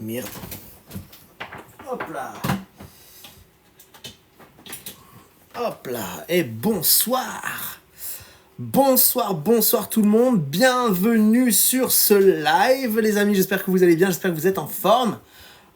Merde. Hop là. Hop là. Et bonsoir. Bonsoir tout le monde. Bienvenue sur ce live, les amis. J'espère que vous allez bien. J'espère que vous êtes en forme.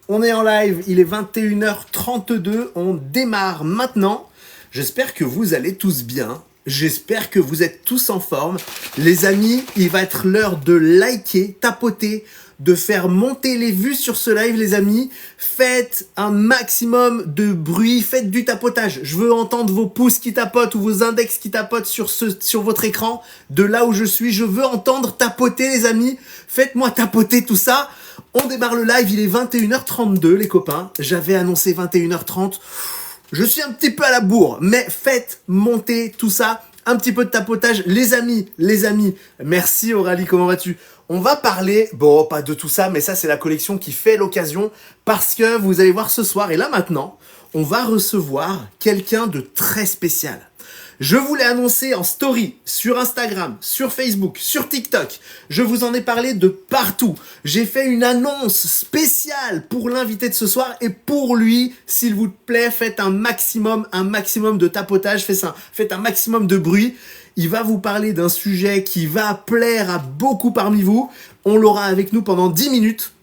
On est en live. Il est 21h32. On démarre maintenant. J'espère que vous allez tous bien. J'espère que vous êtes tous en forme. Les amis, il va être l'heure de liker, tapoter, de faire monter les vues sur ce live, les amis. Faites un maximum de bruit, faites du tapotage. Je veux entendre vos pouces qui tapotent ou vos index qui tapotent sur votre écran, de là où je suis. Je veux entendre tapoter, les amis. Faites-moi tapoter tout ça. On démarre le live, il est 21h32, les copains. J'avais annoncé 21h30. Je suis un petit peu à la bourre, mais faites monter tout ça. Un petit peu de tapotage. Les amis. Merci Aurélie, comment vas-tu ? On va parler, bon, pas de tout ça, mais ça c'est la collection qui fait l'occasion, parce que vous allez voir ce soir, et là maintenant, on va recevoir quelqu'un de très spécial. Je vous l'ai annoncé en story, sur Instagram, sur Facebook, sur TikTok. Je vous en ai parlé de partout. J'ai fait une annonce spéciale pour l'invité de ce soir, et pour lui, s'il vous plaît, faites un maximum de tapotage, faites un maximum de bruit. Il va vous parler d'un sujet qui va plaire à beaucoup parmi vous. On l'aura avec nous pendant 10 minutes.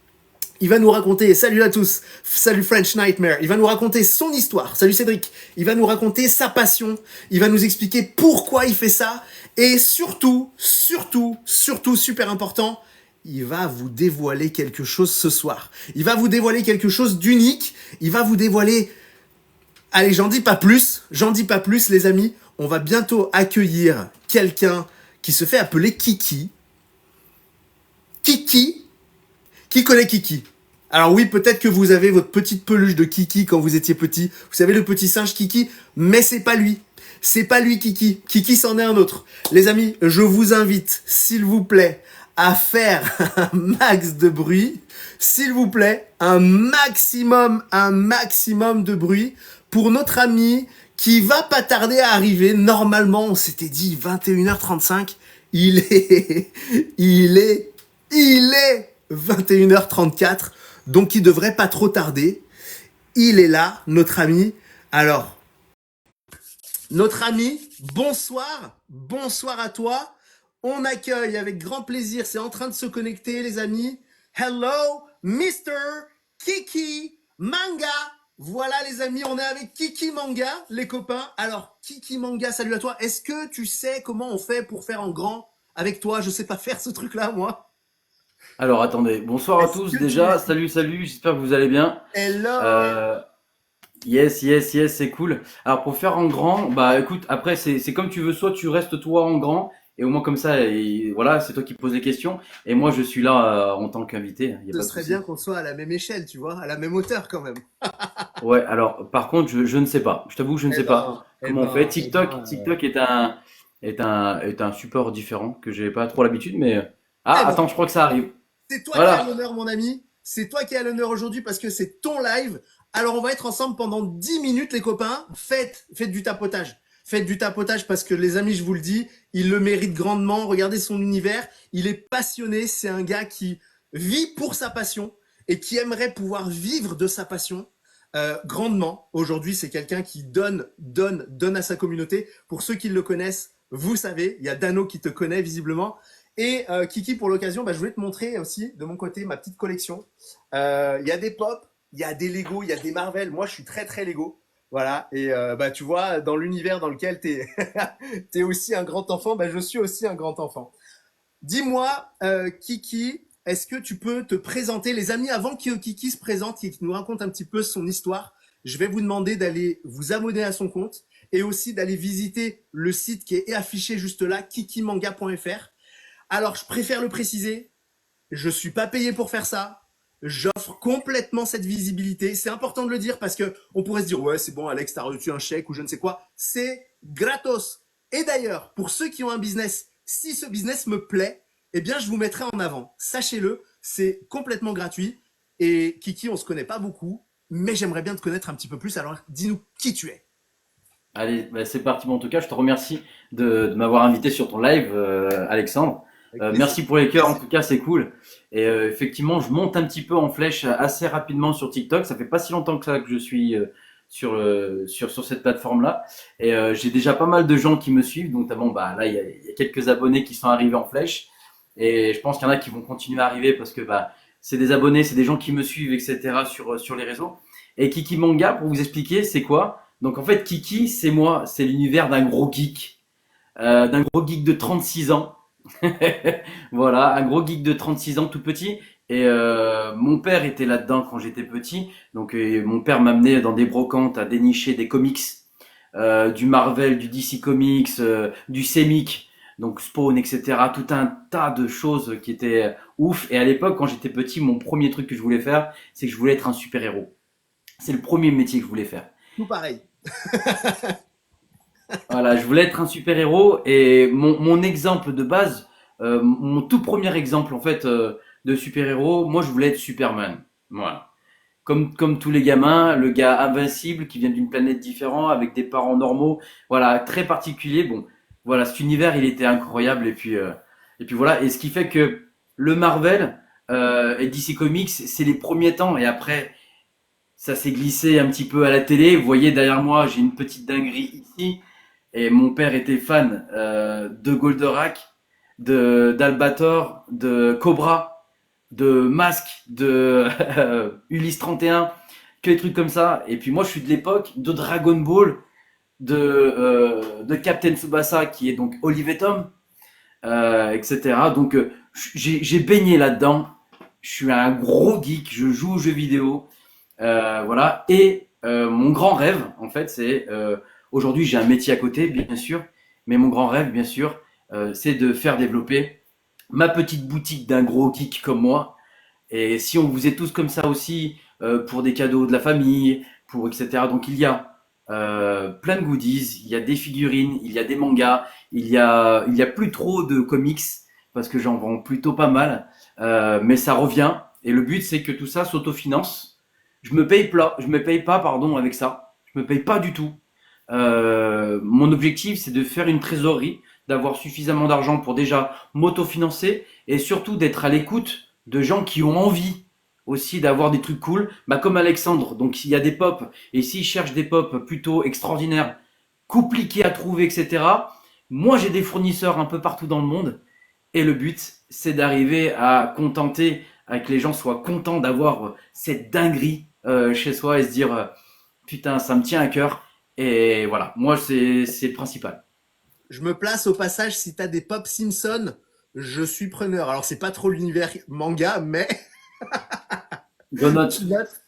Il va nous raconter, salut à tous, salut French Nightmare, il va nous raconter son histoire, salut Cédric, il va nous raconter sa passion, il va nous expliquer pourquoi il fait ça, et surtout, super important, il va vous dévoiler quelque chose ce soir. Il va vous dévoiler quelque chose d'unique, il va vous dévoiler... Allez, j'en dis pas plus, les amis. On va bientôt accueillir quelqu'un qui se fait appeler Kiki. Kiki? Qui connaît Kiki? Alors oui, peut-être que vous avez votre petite peluche de Kiki quand vous étiez petit. Vous savez, le petit singe Kiki, mais c'est pas lui. C'est pas lui Kiki. Kiki, c'en est un autre. Les amis, je vous invite, s'il vous plaît, à faire un max de bruit. S'il vous plaît, un maximum de bruit pour notre ami qui va pas tarder à arriver. Normalement, on s'était dit 21h35. Il est 21h34. Donc, il devrait pas trop tarder. Il est là, notre ami. Alors, notre ami, bonsoir. Bonsoir à toi. On accueille avec grand plaisir. C'est en train de se connecter, les amis. Hello, Mr. Kiki Manga. Voilà, les amis, on est avec Kiki Manga, les copains. Alors, Kiki Manga, salut à toi. Est-ce que tu sais comment on fait pour faire en grand avec toi? Je sais pas faire ce truc-là, moi. Alors attendez, bonsoir à Est-ce tous que déjà, salut, j'espère que vous allez bien. Hello. Euh, yes, c'est cool. Alors pour faire en grand, bah écoute, après c'est comme tu veux, soit tu restes toi en grand, et au moins comme ça, et voilà, c'est toi qui poses les questions, et moi je suis là en tant qu'invité, il n'y a Ce pas de serait bien souci. qu'on soit à la même échelle, tu vois, à la même hauteur quand même. Ouais, alors par contre, je ne sais pas, je t'avoue que je ne Eh sais pas ben, eh comment on fait. ben, eh TikTok, ben, TikTok est un support différent que j'ai pas trop l'habitude, mais... eh Ah, ben, attends, je crois que ça arrive. c'est toi qui as Voilà. l'honneur, mon ami. C'est toi qui as l'honneur aujourd'hui parce que c'est ton live. Alors, on va être ensemble pendant 10 minutes, les copains. Faites du tapotage. Faites du tapotage parce que, les amis, je vous le dis, il le mérite grandement. Regardez son univers. Il est passionné. C'est un gars qui vit pour sa passion et qui aimerait pouvoir vivre de sa passion grandement. Aujourd'hui, c'est quelqu'un qui donne à sa communauté. Pour ceux qui le connaissent, vous savez, il y a Dano qui te connaît visiblement. Et Kiki, pour l'occasion, je voulais te montrer aussi de mon côté ma petite collection. Il y a des pop, il y a des Lego, il y a des Marvel. Moi, je suis très très Lego. Voilà. Et tu vois, dans l'univers dans lequel t'es es aussi un grand enfant, je suis aussi un grand enfant. Dis-moi, Kiki, est-ce que tu peux te présenter, les amis, avant que Kiki se présente et qu'il nous raconte un petit peu son histoire, je vais vous demander d'aller vous abonner à son compte et aussi d'aller visiter le site qui est affiché juste là, kikimanga.fr. Alors, je préfère le préciser, je suis pas payé pour faire ça. J'offre complètement cette visibilité. C'est important de le dire parce que on pourrait se dire ouais, c'est bon, Alex, t'as reçu un chèque ou je ne sais quoi. C'est gratos. Et d'ailleurs, pour ceux qui ont un business, si ce business me plaît, eh bien, je vous mettrai en avant. Sachez-le, c'est complètement gratuit. Et Kiki, on se connaît pas beaucoup, mais j'aimerais bien te connaître un petit peu plus. Alors, dis-nous qui tu es. Allez, bah, c'est parti. Bon, en tout cas, je te remercie de m'avoir invité sur ton live, Alexandre. Avec plaisir. Merci pour les cœurs, en Merci. tout cas, c'est cool. Et effectivement, je monte un petit peu en flèche assez rapidement sur TikTok. Ça fait pas si longtemps que ça que je suis sur cette plateforme-là. Et j'ai déjà pas mal de gens qui me suivent. Donc, notamment, bah, là, il y a quelques abonnés qui sont arrivés en flèche. Et je pense qu'il y en a qui vont continuer à arriver parce que bah, c'est des abonnés, c'est des gens qui me suivent, etc. sur les réseaux. Et Kiki Manga, pour vous expliquer, c'est quoi? Donc, en fait, Kiki, c'est moi. C'est l'univers d'un gros geek de 36 ans. Voilà, un gros geek de 36 ans tout petit. Et mon père était là-dedans quand j'étais petit. Donc mon père m'amenait dans des brocantes à dénicher des comics, du Marvel, du DC Comics, du Semic, donc Spawn, etc. Tout un tas de choses qui étaient ouf. Et à l'époque, quand j'étais petit, mon premier truc que je voulais faire, c'est que je voulais être un super-héros. C'est le premier métier que je voulais faire. Tout pareil. Voilà, je voulais être un super-héros et mon exemple de base, mon tout premier exemple en fait de super-héros, moi je voulais être Superman. Voilà. Comme tous les gamins, le gars invincible qui vient d'une planète différente avec des parents normaux, voilà, très particulier. Bon, voilà, cet univers il était incroyable et puis voilà. Et ce qui fait que le Marvel et DC Comics, c'est les premiers temps et après ça s'est glissé un petit peu à la télé. Vous voyez derrière moi, j'ai une petite dinguerie ici. Et mon père était fan de Goldorak, de d'Albator, de Cobra, de Mask, de Ulysse 31, que des trucs comme ça. Et puis moi, je suis de l'époque de Dragon Ball, de Captain Tsubasa, qui est donc Olive Tom, etc. Donc j'ai baigné là-dedans. Je suis un gros geek, je joue aux jeux vidéo. Voilà. Et mon grand rêve, en fait, c'est aujourd'hui j'ai un métier à côté, bien sûr, mais mon grand rêve, bien sûr, c'est de faire développer ma petite boutique d'un gros geek comme moi. Et si on vous est tous comme ça aussi, pour des cadeaux de la famille, pour etc. Donc il y a plein de goodies, il y a des figurines, il y a des mangas, il y a plus trop de comics parce que j'en vends plutôt pas mal, mais ça revient. Et le but c'est que tout ça s'autofinance. Je me paye pas, pardon, avec ça. Je me paye pas du tout. Mon objectif, c'est de faire une trésorerie, d'avoir suffisamment d'argent pour déjà m'autofinancer et surtout d'être à l'écoute de gens qui ont envie aussi d'avoir des trucs cool, bah comme Alexandre. Donc s'il y a des pop et s'il cherche des pop plutôt extraordinaires, compliqués à trouver, etc. Moi, j'ai des fournisseurs un peu partout dans le monde et le but, c'est d'arriver à contenter, à que les gens soient contents d'avoir cette dinguerie chez soi et se dire putain, ça me tient à cœur. Et voilà, moi, c'est le principal. Je me place au passage, si t'as des Pop Simpson, je suis preneur. Alors c'est pas trop l'univers manga, mais Je note, tu notes.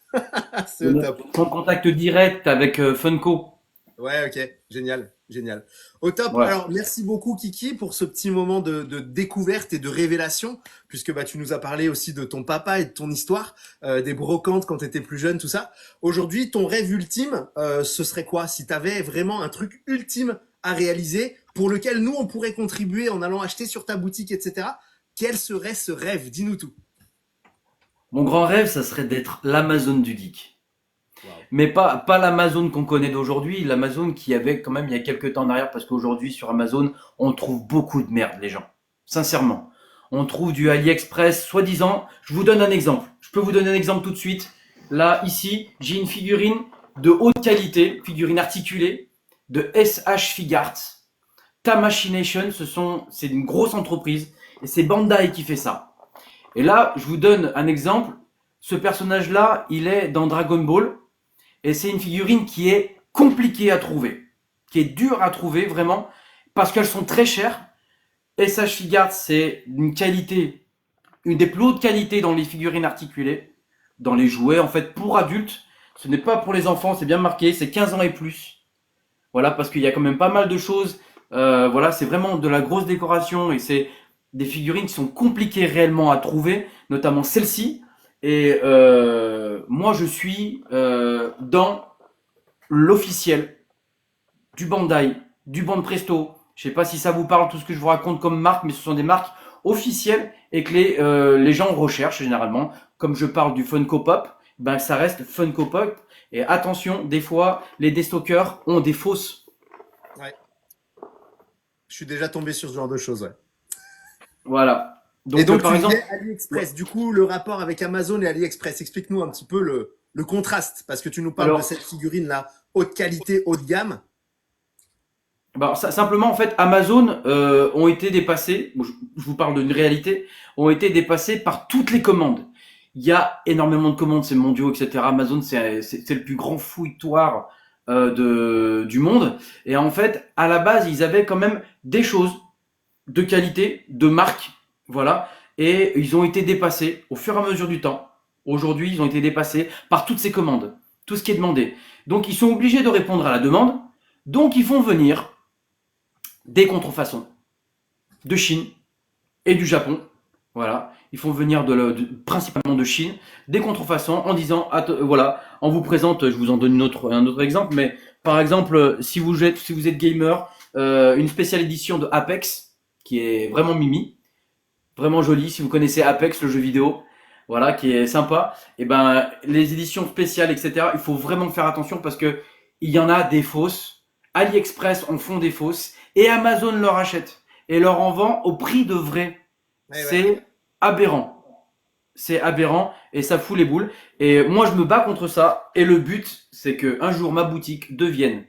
C'est je au note. top. Sans contact direct avec Funko. Ouais, ok, génial, génial. Au top. Ouais. Alors, merci beaucoup, Kiki, pour ce petit moment de découverte et de révélation, puisque bah, tu nous as parlé aussi de ton papa et de ton histoire, des brocantes quand tu étais plus jeune, tout ça. Aujourd'hui, ton rêve ultime, ce serait quoi? Si tu avais vraiment un truc ultime à réaliser, pour lequel nous, on pourrait contribuer en allant acheter sur ta boutique, etc., quel serait ce rêve? Dis-nous tout. Mon grand rêve, ça serait d'être l'Amazon du geek. Waouh. Mais pas l'Amazon qu'on connaît d'aujourd'hui, l'Amazon qui avait quand même il y a quelques temps en arrière, parce qu'aujourd'hui sur Amazon, on trouve beaucoup de merde, les gens. Sincèrement. On trouve du AliExpress, soi-disant. Je vous donne un exemple. Je peux vous donner un exemple tout de suite. Là, ici, j'ai une figurine de haute qualité, figurine articulée, de SH Figart. Tamashii, c'est une grosse entreprise, et c'est Bandai qui fait ça. Et là, je vous donne un exemple. Ce personnage-là, il est dans Dragon Ball, et c'est une figurine qui est compliquée à trouver, qui est dure à trouver vraiment, parce qu'elles sont très chères. SH Figart, c'est une qualité, une des plus hautes qualités dans les figurines articulées, dans les jouets en fait pour adultes. Ce n'est pas pour les enfants, c'est bien marqué, c'est 15 ans et plus. Voilà, parce qu'il y a quand même pas mal de choses. Voilà, c'est vraiment de la grosse décoration et c'est des figurines qui sont compliquées réellement à trouver, notamment celle-ci. Et moi, je suis dans l'officiel du Bandai, du Band Presto. Je sais pas si ça vous parle tout ce que je vous raconte comme marque, mais ce sont des marques officielles et que les gens recherchent généralement. Comme je parle du Funko Pop, ben ça reste Funko Pop. Et attention, des fois, les déstockers ont des fausses. Ouais, je suis déjà tombé sur ce genre de choses, ouais. Voilà. Et Donc, donc, par tu exemple, disais AliExpress. Du coup, le rapport avec Amazon et AliExpress, explique-nous un petit peu le contraste, parce que tu nous parles de alors, cette figurine-là, haute qualité, haut de gamme. bah, simplement, en fait, Amazon ont été dépassés, bon, je vous parle d'une réalité, ont été dépassés par toutes les commandes. Il y a énormément de commandes, c'est mondiaux, etc. Amazon, c'est le plus grand fouilloir du monde. Et en fait, à la base, ils avaient quand même des choses de qualité, de marque, voilà. Et ils ont été dépassés au fur et à mesure du temps. Aujourd'hui, ils ont été dépassés par toutes ces commandes, tout ce qui est demandé. Donc, ils sont obligés de répondre à la demande. Donc, ils font venir des contrefaçons de Chine et du Japon. Voilà, ils font venir principalement de Chine des contrefaçons en disant voilà, on vous présente, je vous en donne un autre exemple, mais par exemple, si vous êtes gamer, une spéciale édition de Apex qui est vraiment mimi, vraiment jolie. Si vous connaissez Apex, le jeu vidéo, voilà, qui est sympa, et ben les éditions spéciales, etc. Il faut vraiment faire attention parce que il y en a des fausses. AliExpress en font des fausses et Amazon leur achète et leur en vend au prix de vrai. Ouais, ouais. C'est aberrant. C'est aberrant et ça fout les boules. Et moi, je me bats contre ça. Et le but, c'est que un jour ma boutique devienne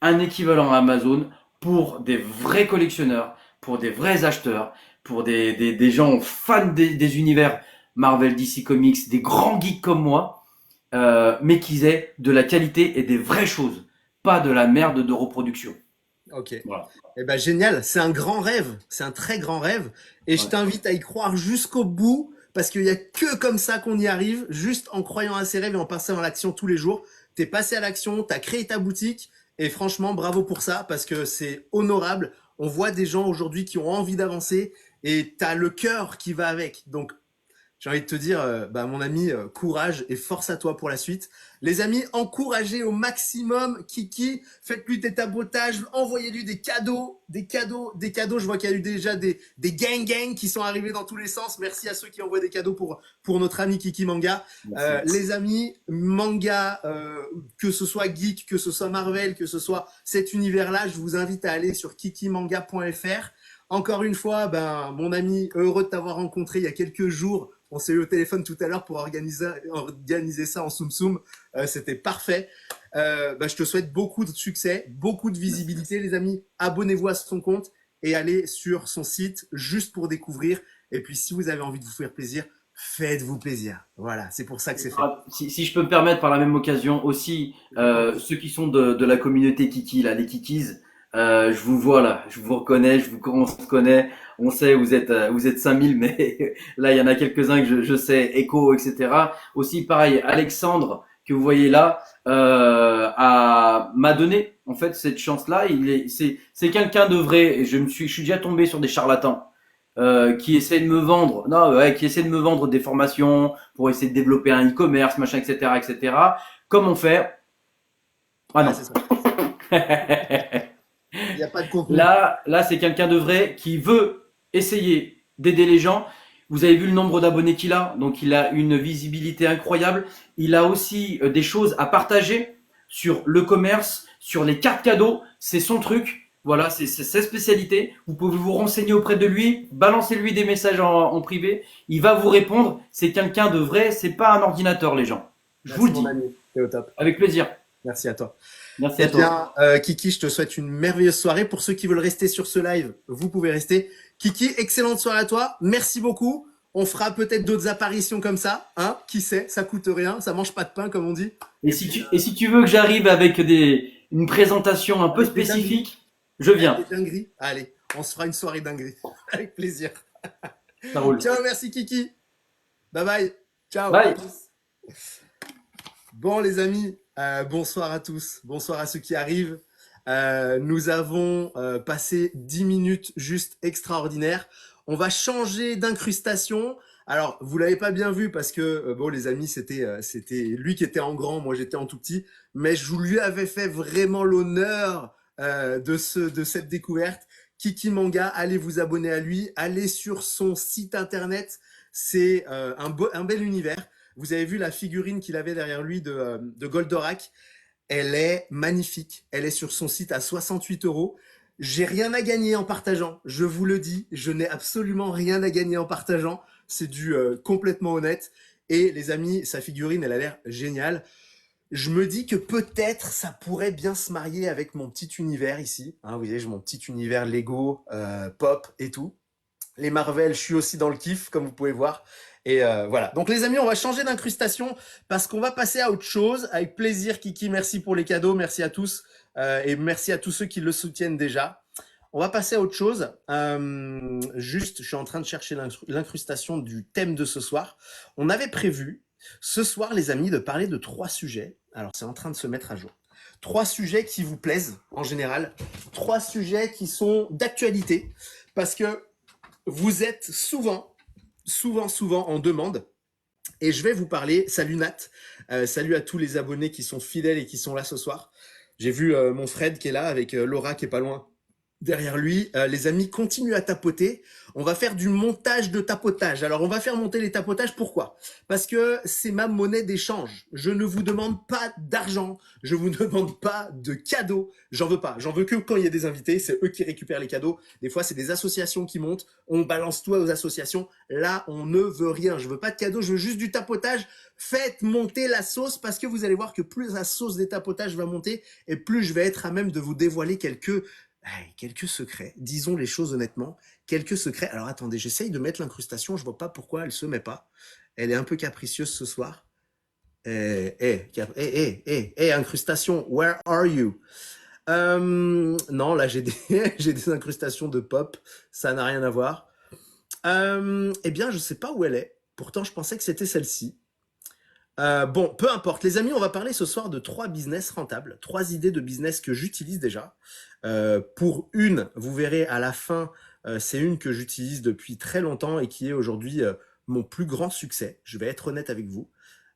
un équivalent à Amazon pour des vrais collectionneurs, pour des vrais acheteurs, pour des gens fans des univers Marvel, DC Comics, des grands geeks comme moi, mais qu'ils aient de la qualité et des vraies choses, pas de la merde de reproduction. Ok. Voilà. Eh ben, génial. C'est un grand rêve. C'est un très grand rêve. Et je Ouais. t'invite à y croire jusqu'au bout, parce qu'il y a que comme ça qu'on y arrive, juste en croyant à ses rêves et en passant à l'action tous les jours. T'es passé à l'action, t'as créé ta boutique, et franchement, bravo pour ça, parce que c'est honorable. On voit des gens aujourd'hui qui ont envie d'avancer, et t'as le cœur qui va avec. Donc, j'ai envie de te dire, bah, mon ami, courage et force à toi pour la suite. Les amis, encouragez au maximum Kiki, faites-lui des tabotages, envoyez-lui des cadeaux, des cadeaux, des cadeaux. Je vois qu'il y a eu déjà des gang qui sont arrivés dans tous les sens. Merci à ceux qui envoient des cadeaux pour notre ami Kiki Manga. Merci, merci. Les amis, manga, que ce soit geek, que ce soit Marvel, que ce soit cet univers-là, je vous invite à aller sur kikimanga.fr. Encore une fois, ben, mon ami, heureux de t'avoir rencontré il y a quelques jours. On s'est eu au téléphone tout à l'heure pour organiser ça en Soum Soum. C'était parfait. Bah, je te souhaite beaucoup de succès, beaucoup de Merci, visibilité, merci. les amis. Abonnez-vous à son compte et allez sur son site juste pour découvrir. Et puis, si vous avez envie de vous faire plaisir, faites-vous plaisir. Voilà, c'est pour ça que c'est fait. Si je peux me permettre par la même occasion aussi, ceux qui sont de la communauté Kiki, là, les Kikis, je vous vois là, je vous reconnais, on se connaît, on sait vous êtes 5000, mais là il y en a quelques-uns que je sais, Echo, etc. Aussi pareil, Alexandre que vous voyez là, m'a donné en fait cette chance-là. C'est quelqu'un de vrai. Et je suis déjà tombé sur des charlatans qui essaient de me vendre, non, ouais, qui essaient de me vendre des formations pour essayer de développer un e-commerce, machin, etc., etc. Comment faire? Ah Ouais, non. c'est ça. Il n'y a pas de contenu. Là, c'est quelqu'un de vrai qui veut essayer d'aider les gens. Vous avez vu le nombre d'abonnés qu'il a, donc il a une visibilité incroyable. Il a aussi des choses à partager sur le commerce, sur les cartes cadeaux. C'est son truc. Voilà, c'est sa spécialité. Vous pouvez vous renseigner auprès de lui, balancez-lui des messages en privé. Il va vous répondre. C'est quelqu'un de vrai. C'est pas un ordinateur, les gens. Je vous Merci, le mon dis. ami. T'es au top. Avec plaisir. Merci à toi. Merci Eh à toi. bien, Kiki, je te souhaite une merveilleuse soirée. Pour ceux qui veulent rester sur ce live, vous pouvez rester. Kiki, excellente soirée à toi. Merci beaucoup. On fera peut-être d'autres apparitions comme ça, hein. Qui sait, ça coûte rien, ça mange pas de pain, comme on dit. Et si tu veux que j'arrive avec une présentation un peu Avec des dingueries. spécifique, je Avec des viens. dingueries. Allez, on se fera une soirée dinguerie. Avec plaisir. Ça roule. Ciao, merci Kiki. Bye bye. Ciao à Bye. tous. Bon, les amis, bonsoir à tous. Bonsoir à ceux qui arrivent. Nous avons passé 10 minutes juste extraordinaires. On va changer d'incrustation. Alors, vous l'avez pas bien vu parce que, bon, les amis, c'était lui qui était en grand, moi j'étais en tout petit. Mais je lui avais fait vraiment l'honneur de cette découverte. Kiki Manga, allez vous abonner à lui. Allez sur son site internet. C'est un bel univers. Vous avez vu la figurine qu'il avait derrière lui de Goldorak. Elle est magnifique. Elle est sur son site à 68 euros. J'ai rien à gagner en partageant. Je vous le dis, je n'ai absolument rien à gagner en partageant. C'est du complètement honnête. Et les amis, sa figurine, elle a l'air géniale. Je me dis que peut-être ça pourrait bien se marier avec mon petit univers ici. Hein, vous voyez, j'ai mon petit univers Lego, pop et tout. Les Marvel, je suis aussi dans le kiff, comme vous pouvez voir. Et voilà. Donc les amis, on va changer d'incrustation parce qu'on va passer à autre chose. Avec plaisir, Kiki. Merci pour les cadeaux. Merci à tous. Et merci à tous ceux qui le soutiennent déjà. On va passer à autre chose. Juste, je suis en train de chercher l'incrustation du thème de ce soir. On avait prévu ce soir, les amis, de parler de 3 sujets. Alors, c'est en train de se mettre à jour. 3 sujets qui vous plaisent, en général. 3 sujets qui sont d'actualité. Parce que vous êtes souvent en demande. Et je vais vous parler, salut Nat, salut à tous les abonnés qui sont fidèles et qui sont là ce soir. J'ai vu mon Fred qui est là avec Laura qui est pas loin derrière lui. Les amis, continuent à tapoter. On va faire du montage de tapotage. Alors, on va faire monter les tapotages. Pourquoi? Parce que c'est ma monnaie d'échange. Je ne vous demande pas d'argent. Je vous demande pas de cadeaux. J'en veux pas. J'en veux que quand il y a des invités. C'est eux qui récupèrent les cadeaux. Des fois, c'est des associations qui montent. On balance tout aux associations. Là, on ne veut rien. Je veux pas de cadeaux. Je veux juste du tapotage. Faites monter la sauce parce que vous allez voir que plus la sauce des tapotages va monter et plus je vais être à même de vous dévoiler quelques secrets, disons les choses honnêtement, quelques secrets. Alors attendez, j'essaye de mettre l'incrustation, je vois pas pourquoi elle se met pas. Elle est un peu capricieuse ce soir. Incrustation, where are you? Non, là j'ai des, j'ai des incrustations de pop, ça n'a rien à voir. Eh bien, je sais pas où elle est. Pourtant, je pensais que c'était celle-ci. Bon, peu importe. Les amis, on va parler ce soir de 3 business rentables, 3 idées de business que j'utilise déjà. Pour une, vous verrez à la fin, c'est une que j'utilise depuis très longtemps et qui est aujourd'hui mon plus grand succès. Je vais être honnête avec vous.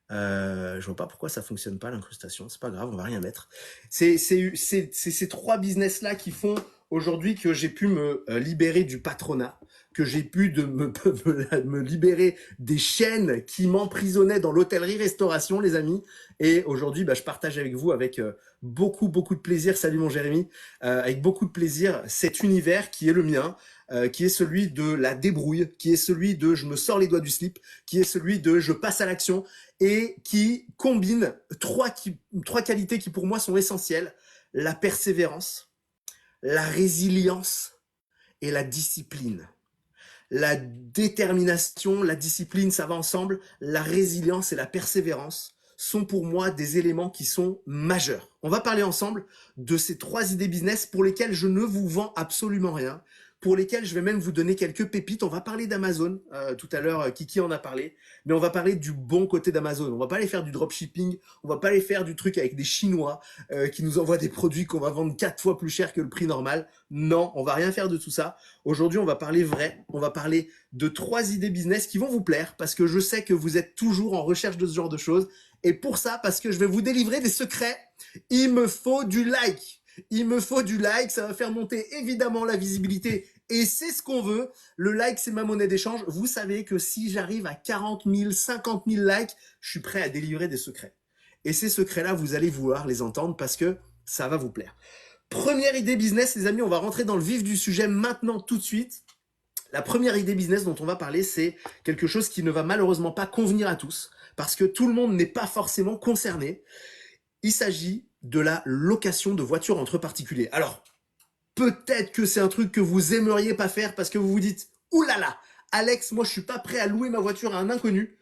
Je vois pas pourquoi ça fonctionne pas l'incrustation. C'est pas grave, on va rien mettre. C'est ces 3 business là qui font aujourd'hui que j'ai pu me libérer du patronat, que j'ai pu me libérer des chaînes qui m'emprisonnaient dans l'hôtellerie-restauration, les amis. Et aujourd'hui, je partage avec vous avec beaucoup de plaisir. Salut mon Jérémy, avec beaucoup de plaisir cet univers qui est le mien. Qui est celui de la débrouille, qui est celui de je me sors les doigts du slip, qui est celui de je passe à l'action et qui combine trois qualités qui pour moi sont essentielles: la persévérance, la résilience et la discipline. La détermination, la discipline, ça va ensemble. La résilience et la persévérance sont pour moi des éléments qui sont majeurs. On va parler ensemble de ces 3 idées business pour lesquelles je ne vous vends absolument rien, pour lesquelles je vais même vous donner quelques pépites. On va parler d'Amazon, tout à l'heure Kiki en a parlé, mais on va parler du bon côté d'Amazon. On va pas aller faire du dropshipping, on va pas aller faire du truc avec des Chinois qui nous envoient des produits qu'on va vendre 4 fois plus cher que le prix normal. Non, on va rien faire de tout ça. Aujourd'hui, on va parler vrai, on va parler de 3 idées business qui vont vous plaire parce que je sais que vous êtes toujours en recherche de ce genre de choses. Et pour ça, parce que je vais vous délivrer des secrets, il me faut du like. Il me faut du like, ça va faire monter évidemment la visibilité et c'est ce qu'on veut. Le like, c'est ma monnaie d'échange. Vous savez que si j'arrive à 40 000, 50 000 likes, je suis prêt à délivrer des secrets. Et ces secrets-là, vous allez vouloir les entendre parce que ça va vous plaire. Première idée business, les amis, on va rentrer dans le vif du sujet maintenant tout de suite. La première idée business dont on va parler, c'est quelque chose qui ne va malheureusement pas convenir à tous parce que tout le monde n'est pas forcément concerné. Il s'agit de la location de voitures entre particuliers. Alors, peut-être que c'est un truc que vous aimeriez pas faire parce que vous vous dites « Ouh là là, Alex, moi je suis pas prêt à louer ma voiture à un inconnu. »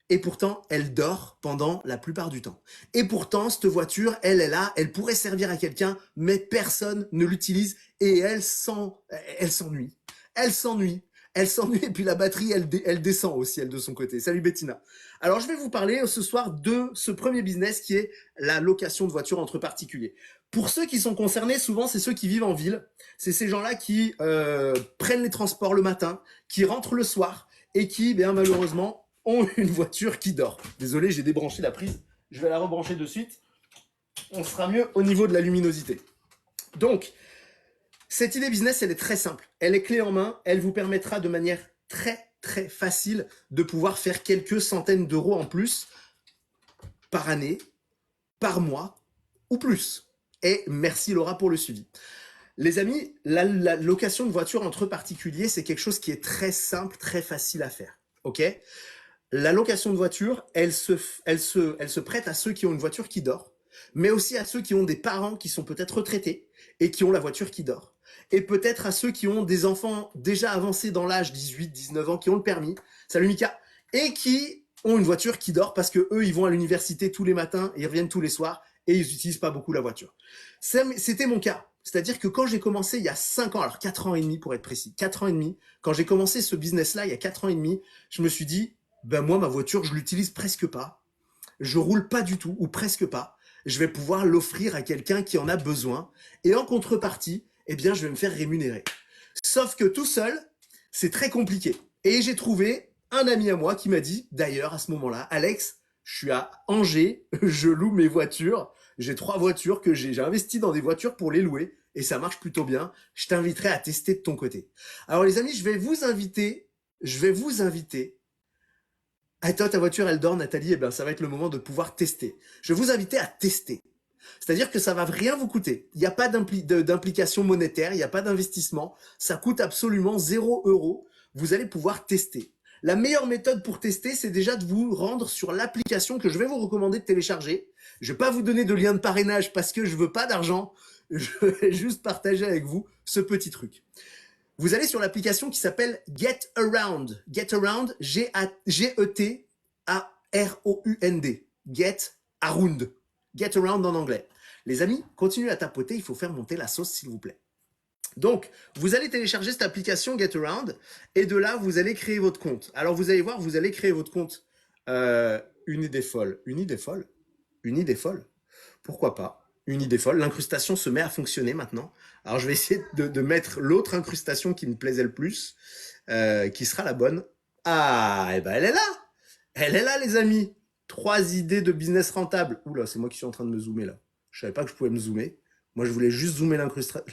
Et pourtant, elle dort pendant la plupart du temps. Et pourtant, cette voiture, elle est là, elle pourrait servir à quelqu'un, mais personne ne l'utilise et elle s'ennuie. Elle s'ennuie. Elle s'ennuie et puis la batterie, elle descend aussi, elle de son côté. Salut Bettina. Alors, je vais vous parler ce soir de ce premier business qui est la location de voitures entre particuliers. Pour ceux qui sont concernés, souvent, c'est ceux qui vivent en ville. C'est ces gens-là qui prennent les transports le matin, qui rentrent le soir et qui, malheureusement, ont une voiture qui dort. Désolé, j'ai débranché la prise. Je vais la rebrancher de suite. On sera mieux au niveau de la luminosité. Donc, cette idée business, elle est très simple. Elle est clé en main. Elle vous permettra de manière très facile de pouvoir faire quelques centaines d'euros en plus par année, par mois ou plus. Et merci Laura pour le suivi. Les amis, la location de voiture entre particuliers, c'est quelque chose qui est très simple, très facile à faire. Ok? La location de voiture, elle se prête à ceux qui ont une voiture qui dort, mais aussi à ceux qui ont des parents qui sont peut-être retraités et qui ont la voiture qui dort. Et peut-être à ceux qui ont des enfants déjà avancés dans l'âge, 18, 19 ans, qui ont le permis. Salut Mika. Et qui ont une voiture qui dort parce que eux, ils vont à l'université tous les matins, ils reviennent tous les soirs et ils utilisent pas beaucoup la voiture. C'était mon cas. C'est-à-dire que quand j'ai commencé il y a 5 ans, alors 4 ans et demi pour être précis, 4 ans et demi, quand j'ai commencé ce business-là il y a 4 ans et demi, je me suis dit, ben moi ma voiture je l'utilise presque pas, je roule pas du tout ou presque pas, je vais pouvoir l'offrir à quelqu'un qui en a besoin et en contrepartie, eh bien je vais me faire rémunérer. Sauf que tout seul, c'est très compliqué. Et j'ai trouvé un ami à moi qui m'a dit, d'ailleurs à ce moment-là, Alex, je suis à Angers, je loue mes voitures, j'ai 3 voitures que j'ai investi dans des voitures pour les louer et ça marche plutôt bien. Je t'inviterai à tester de ton côté. Alors les amis, je vais vous inviter. Ah, toi, ta voiture, elle dort, Nathalie, eh ben, ça va être le moment de pouvoir tester. Je vais vous inviter à tester. C'est-à-dire que ça va rien vous coûter. Il n'y a pas d'implication monétaire, il n'y a pas d'investissement. Ça coûte absolument 0 €. Vous allez pouvoir tester. La meilleure méthode pour tester, c'est déjà de vous rendre sur l'application que je vais vous recommander de télécharger. Je vais pas vous donner de lien de parrainage parce que je veux pas d'argent. Je vais juste partager avec vous ce petit truc. Vous allez sur l'application qui s'appelle Get Around. Get Around, G-E-T-A-R-O-U-N-D. Get Around. Get Around en anglais. Les amis, continuez à tapoter, il faut faire monter la sauce s'il vous plaît. Donc, vous allez télécharger cette application Get Around et de là, vous allez créer votre compte. Alors, vous allez voir, vous allez créer votre compte. Une idée folle. Une idée folle. Une idée folle. Pourquoi pas? Une idée folle. L'incrustation se met à fonctionner maintenant. Alors, je vais essayer de mettre l'autre incrustation qui me plaisait le plus, qui sera la bonne. Ah, et ben elle est là. Elle est là, les amis. 3 idées de business rentable. Oula, c'est moi qui suis en train de me zoomer là. Je savais pas que je pouvais me zoomer. Moi, je voulais juste zoomer l'incrustation.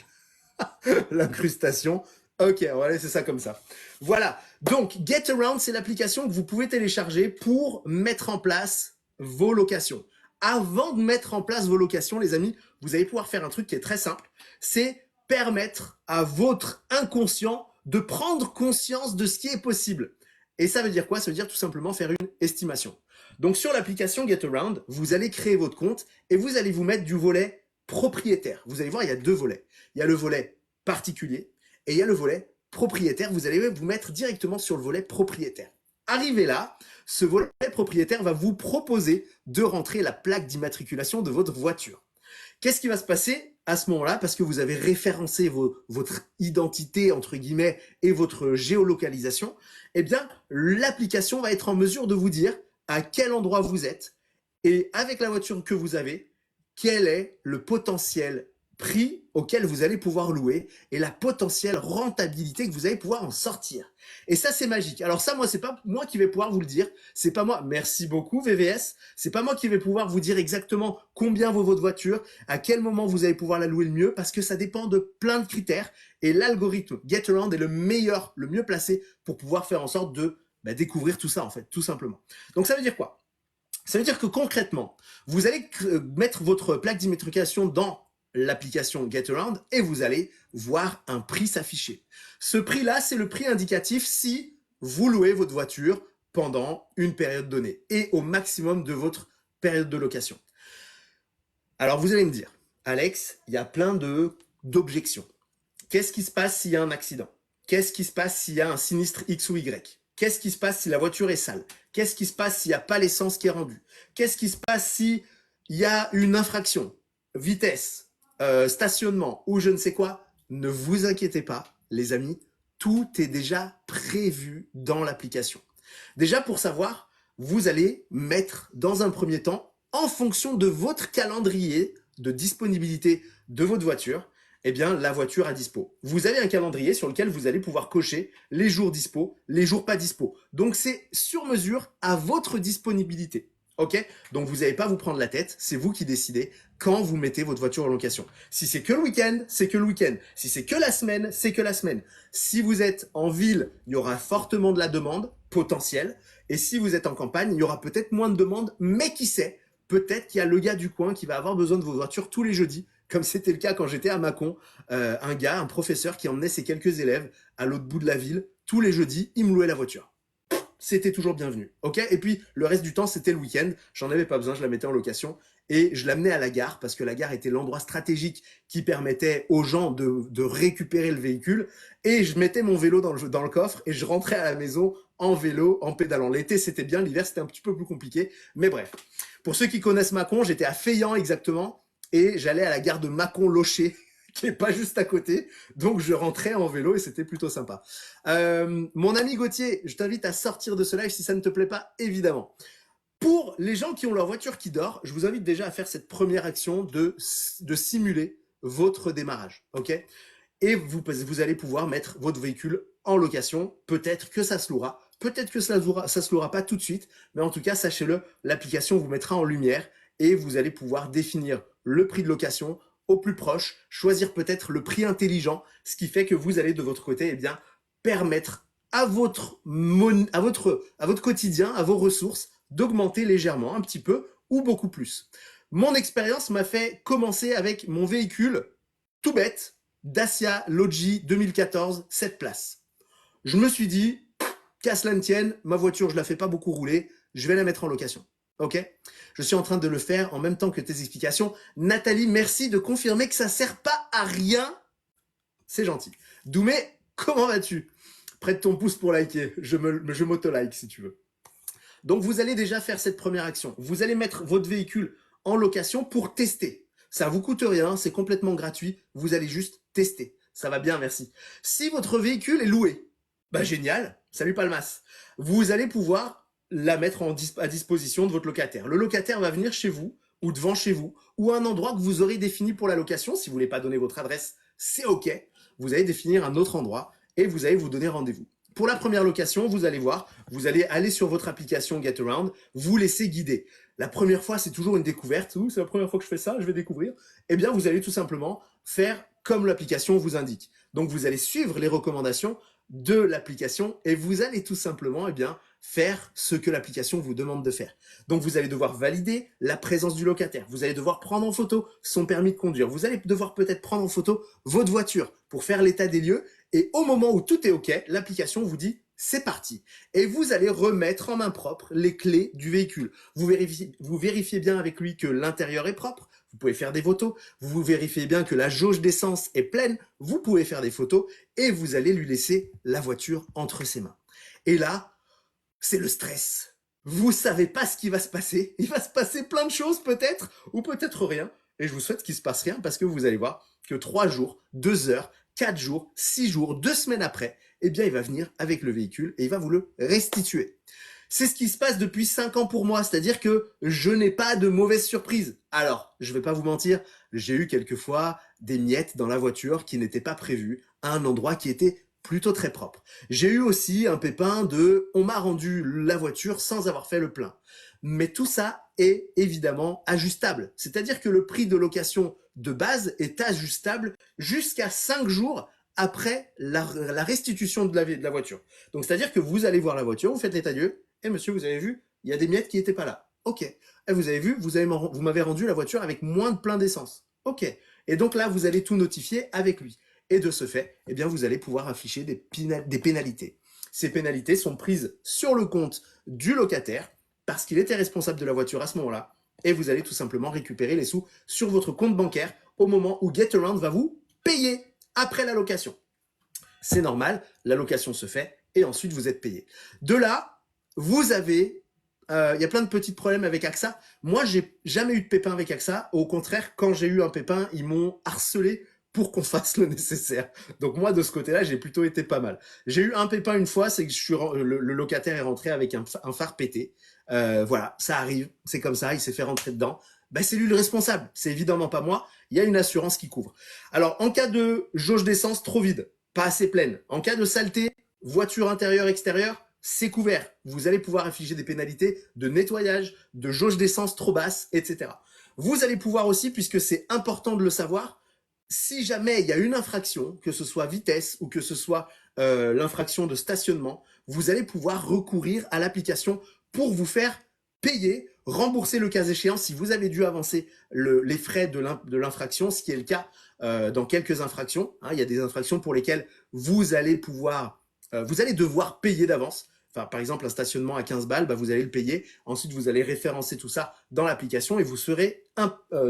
Ok, on va laisser ça comme ça. Voilà. Donc, Get Around, c'est l'application que vous pouvez télécharger pour mettre en place vos locations. Avant de mettre en place vos locations, les amis, vous allez pouvoir faire un truc qui est très simple. C'est permettre à votre inconscient de prendre conscience de ce qui est possible. Et ça veut dire quoi? Ça veut dire tout simplement faire une estimation. Donc, sur l'application Get Around, vous allez créer votre compte et vous allez vous mettre du volet propriétaire. Vous allez voir, il y a 2 volets. Il y a le volet particulier et il y a le volet propriétaire. Vous allez vous mettre directement sur le volet propriétaire. Arrivé là, ce volet propriétaire va vous proposer de rentrer la plaque d'immatriculation de votre voiture. Qu'est-ce qui va se passer à ce moment-là? Parce que vous avez référencé votre identité, entre guillemets, et votre géolocalisation, eh bien, l'application va être en mesure de vous dire à quel endroit vous êtes et avec la voiture que vous avez, quel est le potentiel prix auquel vous allez pouvoir louer et la potentielle rentabilité que vous allez pouvoir en sortir. Et ça, c'est magique. Alors ça, moi, c'est pas moi qui vais pouvoir vous le dire. C'est pas moi. Merci beaucoup, VVS. C'est pas moi qui vais pouvoir vous dire exactement combien vaut votre voiture, à quel moment vous allez pouvoir la louer le mieux, parce que ça dépend de plein de critères. Et l'algorithme Get Around est le meilleur, le mieux placé pour pouvoir faire en sorte de découvrir tout ça, en fait, tout simplement. Donc ça veut dire quoi? Ça veut dire que concrètement, vous allez mettre votre plaque d'immatriculation dans l'application Get Around et vous allez voir un prix s'afficher. Ce prix-là, c'est le prix indicatif si vous louez votre voiture pendant une période donnée et au maximum de votre période de location. Alors vous allez me dire, Alex, il y a plein d'objections. Qu'est-ce qui se passe s'il y a un accident? Qu'est-ce qui se passe s'il y a un sinistre X ou Y? Qu'est-ce qui se passe si la voiture est sale? Qu'est-ce qui se passe s'il n'y a pas l'essence qui est rendue? Qu'est-ce qui se passe s'il y a une infraction? Vitesse, stationnement ou je ne sais quoi? Ne vous inquiétez pas, les amis, tout est déjà prévu dans l'application. Déjà pour savoir, vous allez mettre dans un premier temps, en fonction de votre calendrier de disponibilité de votre voiture, eh bien, la voiture à dispo. Vous avez un calendrier sur lequel vous allez pouvoir cocher les jours dispo, les jours pas dispo. Donc, c'est sur mesure à votre disponibilité. Ok? Donc, vous n'allez pas vous prendre la tête. C'est vous qui décidez quand vous mettez votre voiture en location. Si c'est que le week-end, c'est que le week-end. Si c'est que la semaine, c'est que la semaine. Si vous êtes en ville, il y aura fortement de la demande potentielle. Et si vous êtes en campagne, il y aura peut-être moins de demande, mais qui sait? Peut-être qu'il y a le gars du coin qui va avoir besoin de vos voitures tous les jeudis comme c'était le cas quand j'étais à Mâcon, un professeur qui emmenait ses quelques élèves à l'autre bout de la ville, tous les jeudis, il me louait la voiture. C'était toujours bienvenu, ok. Et puis le reste du temps, c'était le week-end. J'en avais pas besoin, je la mettais en location et je l'amenais à la gare parce que la gare était l'endroit stratégique qui permettait aux gens de récupérer le véhicule. Et je mettais mon vélo dans le coffre et je rentrais à la maison en vélo, en pédalant. L'été, c'était bien, l'hiver, c'était un petit peu plus compliqué. Mais bref, pour ceux qui connaissent Mâcon, j'étais à Feillan exactement et j'allais à la gare de Mâcon-Locher qui est pas juste à côté. Donc je rentrais en vélo et c'était plutôt sympa. Mon ami Gauthier, je t'invite à sortir de ce live si ça ne te plaît pas, évidemment. Pour les gens qui ont leur voiture qui dort, je vous invite déjà à faire cette première action de simuler votre démarrage, ok. Et vous allez pouvoir mettre votre véhicule en location. Peut-être que ça se louera, peut-être que ça se louera pas tout de suite, mais en tout cas, sachez-le, l'application vous mettra en lumière et vous allez pouvoir définir le prix de location au plus proche, choisir peut-être le prix intelligent, ce qui fait que vous allez de votre côté, eh bien, permettre à votre quotidien, à vos ressources, d'augmenter légèrement, un petit peu ou beaucoup plus. Mon expérience m'a fait commencer avec mon véhicule tout bête, Dacia Logi 2014, 7 places. Je me suis dit, qu'à cela ne tienne, ma voiture, je la fais pas beaucoup rouler, je vais la mettre en location. Ok? Je suis en train de le faire en même temps que tes explications. Nathalie, merci de confirmer que ça sert pas à rien. C'est gentil. Doumé, comment vas-tu? Prête ton pouce pour liker. Je m'auto-like si tu veux. Donc vous allez déjà faire cette première action. Vous allez mettre votre véhicule en location pour tester. Ça vous coûte rien, c'est complètement gratuit. Vous allez juste tester. Ça va bien, merci. Si votre véhicule est loué, bah génial, salut Palmas. Vous allez pouvoir la mettre à disposition de votre locataire. Le locataire va venir chez vous ou devant chez vous ou à un endroit que vous aurez défini pour la location. Si vous voulez pas donner votre adresse, c'est ok. Vous allez définir un autre endroit et vous allez vous donner rendez-vous. Pour la première location, vous allez voir, vous allez aller sur votre application GetAround, vous laissez guider. La première fois, c'est toujours une découverte. Ouh, c'est la première fois que je fais ça, je vais découvrir. Eh bien, vous allez tout simplement faire comme l'application vous indique. Donc, vous allez suivre les recommandations de l'application et vous allez tout simplement, eh bien, faire ce que l'application vous demande de faire. Donc, vous allez devoir valider la présence du locataire. Vous allez devoir prendre en photo son permis de conduire. Vous allez devoir peut-être prendre en photo votre voiture pour faire l'état des lieux. Et au moment où tout est OK, l'application vous dit c'est parti. Et vous allez remettre en main propre les clés du véhicule. Vous vérifiez bien avec lui que l'intérieur est propre. Vous pouvez faire des photos. Vous vérifiez bien que la jauge d'essence est pleine. Vous pouvez faire des photos et vous allez lui laisser la voiture entre ses mains. Et là, c'est le stress. Vous savez pas ce qui va se passer. Il va se passer plein de choses peut-être ou peut-être rien. Et je vous souhaite qu'il se passe rien parce que vous allez voir que 3 jours, 2 heures, 4 jours, 6 jours, 2 semaines après, eh bien, il va venir avec le véhicule et il va vous le restituer. C'est ce qui se passe depuis 5 ans pour moi, c'est-à-dire que je n'ai pas de mauvaises surprises. Alors, je vais pas vous mentir, j'ai eu quelquefois des miettes dans la voiture qui n'étaient pas prévues à un endroit qui était plutôt très propre. J'ai eu aussi un pépin on m'a rendu la voiture sans avoir fait le plein. Mais tout ça est évidemment ajustable. C'est-à-dire que le prix de location de base est ajustable jusqu'à 5 jours après la restitution de la voiture. Donc, c'est-à-dire que vous allez voir la voiture, vous faites l'état des lieux, et monsieur, vous avez vu, il y a des miettes qui n'étaient pas là. Ok. Et vous avez vu, vous m'avez rendu la voiture avec moins de plein d'essence. Ok. Et donc là, vous allez tout notifier avec lui. Et de ce fait, eh bien, vous allez pouvoir afficher des pénalités. Ces pénalités sont prises sur le compte du locataire parce qu'il était responsable de la voiture à ce moment-là. Et vous allez tout simplement récupérer les sous sur votre compte bancaire au moment où GetAround va vous payer après la location. C'est normal, la location se fait et ensuite vous êtes payé. De là, vous avez... y a plein de petits problèmes avec AXA. Moi, j'ai jamais eu de pépin avec AXA. Au contraire, quand j'ai eu un pépin, ils m'ont harcelé pour qu'on fasse le nécessaire. Donc moi, de ce côté-là, j'ai plutôt été pas mal. J'ai eu un pépin une fois, c'est que le locataire est rentré avec un phare pété. Voilà, ça arrive, c'est comme ça, il s'est fait rentrer dedans. Ben, c'est lui le responsable, c'est évidemment pas moi. Il y a une assurance qui couvre. Alors, en cas de jauge d'essence trop vide, pas assez pleine, en cas de saleté, voiture intérieure-extérieure, c'est couvert. Vous allez pouvoir afficher des pénalités de nettoyage, de jauge d'essence trop basse, etc. Vous allez pouvoir aussi, puisque c'est important de le savoir, si jamais il y a une infraction, que ce soit vitesse ou que ce soit l'infraction de stationnement, vous allez pouvoir recourir à l'application pour vous faire payer, rembourser le cas échéant si vous avez dû avancer les frais de l'infraction, ce qui est le cas dans quelques infractions. Hein, il y a des infractions pour lesquelles vous allez devoir payer d'avance. Enfin, par exemple, un stationnement à 15 balles, bah, vous allez le payer. Ensuite, vous allez référencer tout ça dans l'application et vous serez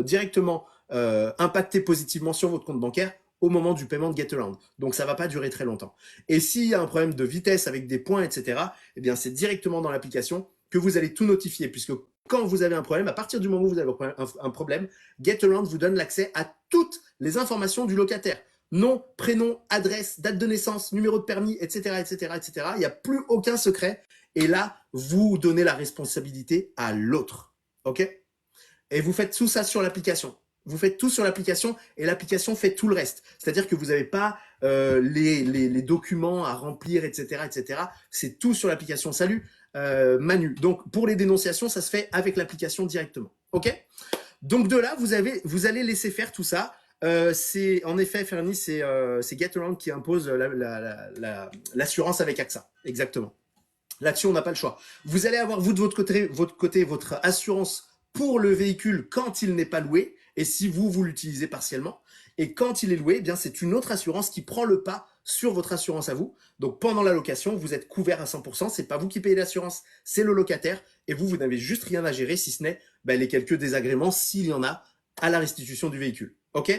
directement impacté positivement sur votre compte bancaire au moment du paiement de Getaround. Donc, ça va pas durer très longtemps. Et s'il y a un problème de vitesse avec des points, etc., eh bien, c'est directement dans l'application que vous allez tout notifier, puisque quand vous avez un problème, à partir du moment où vous avez un problème, Getaround vous donne l'accès à toutes les informations du locataire. Nom, prénom, adresse, date de naissance, numéro de permis, etc., etc., etc. Il n'y a plus aucun secret. Et là, vous donnez la responsabilité à l'autre. OK? Et vous faites tout ça sur l'application. Vous faites tout sur l'application et l'application fait tout le reste. C'est-à-dire que vous n'avez pas les documents à remplir, etc., etc. C'est tout sur l'application. Salut, Manu. Donc, pour les dénonciations, ça se fait avec l'application directement. OK? Donc, de là, vous allez laisser faire tout ça. C'est en effet, Fernie, c'est Getaround qui impose l'assurance avec AXA. Exactement. Là-dessus, on n'a pas le choix. Vous allez avoir, vous, de votre côté, votre assurance pour le véhicule quand il n'est pas loué, et si vous l'utilisez partiellement. Et quand il est loué, eh bien, c'est une autre assurance qui prend le pas sur votre assurance à vous. Donc, pendant la location, vous êtes couvert à 100%. C'est pas vous qui payez l'assurance, c'est le locataire. Et vous n'avez juste rien à gérer, si ce n'est les quelques désagréments, s'il y en a, à la restitution du véhicule. OK?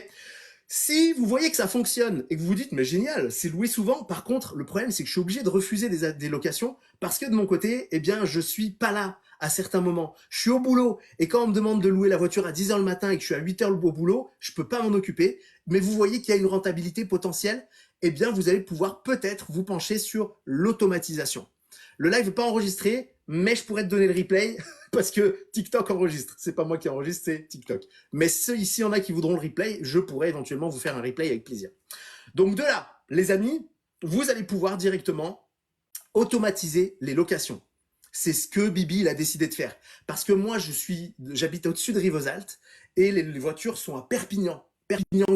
Si vous voyez que ça fonctionne et que vous vous dites, mais génial, c'est loué souvent. Par contre, le problème, c'est que je suis obligé de refuser des locations parce que de mon côté, eh bien, je suis pas là à certains moments. Je suis au boulot et quand on me demande de louer la voiture à 10 heures le matin et que je suis à 8 heures au boulot, je peux pas m'en occuper. Mais vous voyez qu'il y a une rentabilité potentielle. Eh bien, vous allez pouvoir peut-être vous pencher sur l'automatisation. Le live n'est pas enregistré, mais je pourrais te donner le replay parce que TikTok enregistre. C'est pas moi qui enregistre, c'est TikTok. Mais s'il y en a qui voudront le replay, je pourrais éventuellement vous faire un replay avec plaisir. Donc de là, les amis, vous allez pouvoir directement automatiser les locations. C'est ce que Bibi il a décidé de faire. Parce que moi, j'habite au-dessus de Rivesaltes et les voitures sont à Perpignan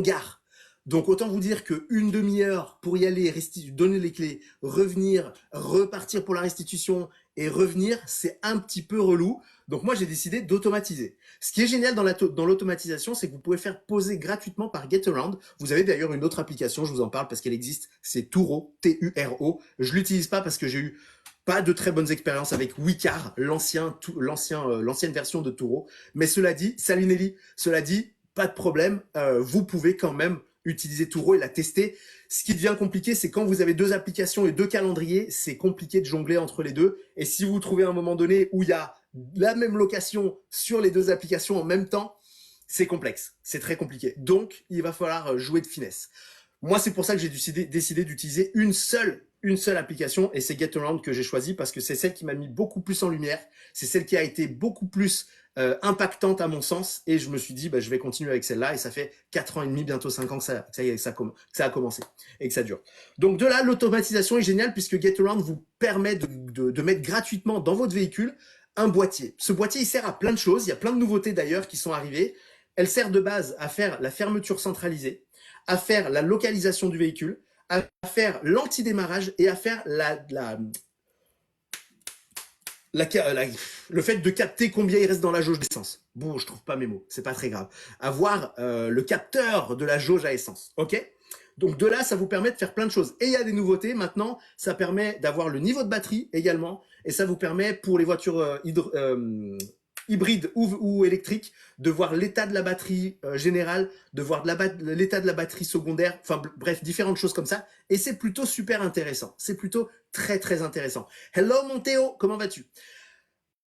Gare. Donc autant vous dire que une demi-heure pour y aller, donner les clés, revenir, repartir pour la restitution et revenir, c'est un petit peu relou. Donc moi j'ai décidé d'automatiser. Ce qui est génial dans l'automatisation, c'est que vous pouvez faire poser gratuitement par Getaround. Vous avez d'ailleurs une autre application, je vous en parle parce qu'elle existe, c'est Turo, T-U-R-O. Je l'utilise pas parce que j'ai eu pas de très bonnes expériences avec Wicar, l'ancienne version de Turo. Mais cela dit, salut Nelly, cela dit, pas de problème, vous pouvez quand même utiliser Turo et la tester. Ce qui devient compliqué, c'est quand vous avez deux applications et deux calendriers, c'est compliqué de jongler entre les deux. Et si vous trouvez un moment donné où il y a la même location sur les deux applications en même temps, c'est complexe, c'est très compliqué. Donc, il va falloir jouer de finesse. Moi, c'est pour ça que j'ai décidé d'utiliser une seule application et c'est Getaround que j'ai choisi parce que c'est celle qui m'a mis beaucoup plus en lumière, c'est celle qui a été beaucoup plus impactante à mon sens et je me suis dit je vais continuer avec celle-là et ça fait 4 ans et demi, bientôt 5 ans que ça a commencé et que ça dure. Donc de là, l'automatisation est géniale puisque Getaround vous permet de mettre gratuitement dans votre véhicule un boîtier. Ce boîtier, il sert à plein de choses, il y a plein de nouveautés d'ailleurs qui sont arrivées. Elle sert de base à faire la fermeture centralisée, à faire la localisation du véhicule, à faire l'anti-démarrage et à faire le fait de capter combien il reste dans la jauge d'essence. Bon, je trouve pas mes mots, c'est pas très grave. Avoir le capteur de la jauge à essence, ok? Donc de là, ça vous permet de faire plein de choses. Et il y a des nouveautés maintenant, ça permet d'avoir le niveau de batterie également, et ça vous permet pour les voitures hybride ou électrique, de voir l'état de la batterie générale, de voir l'état de la batterie secondaire, enfin bref, différentes choses comme ça. Et c'est plutôt super intéressant. C'est plutôt très très intéressant. Hello mon Théo, comment vas-tu?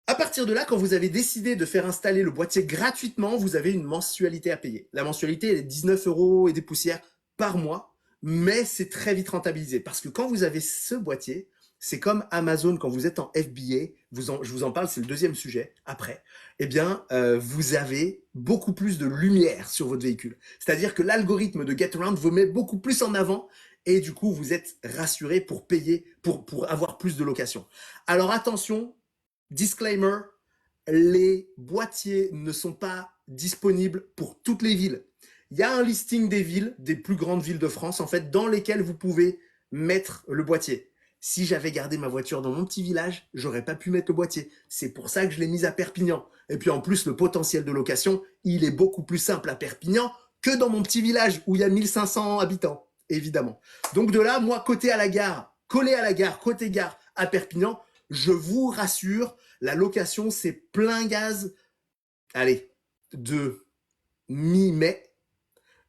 À partir de là, quand vous avez décidé de faire installer le boîtier gratuitement, vous avez une mensualité à payer. La mensualité, elle est 19 € et des poussières par mois, mais c'est très vite rentabilisé parce que quand vous avez ce boîtier, c'est comme Amazon quand vous êtes en FBA, je vous en parle, c'est le deuxième sujet après. Eh bien, vous avez beaucoup plus de lumière sur votre véhicule. C'est-à-dire que l'algorithme de Getaround vous met beaucoup plus en avant et du coup, vous êtes rassuré pour payer, pour avoir plus de location. Alors attention, disclaimer, les boîtiers ne sont pas disponibles pour toutes les villes. Il y a un listing des villes, des plus grandes villes de France, en fait, dans lesquelles vous pouvez mettre le boîtier. Si j'avais gardé ma voiture dans mon petit village, j'aurais pas pu mettre le boîtier. C'est pour ça que je l'ai mise à Perpignan. Et puis en plus, le potentiel de location, il est beaucoup plus simple à Perpignan que dans mon petit village où il y a 1500 habitants, évidemment. Donc de là, moi, côté à la gare, collé à la gare, côté gare à Perpignan, je vous rassure, la location, c'est plein gaz. Allez, de mi-mai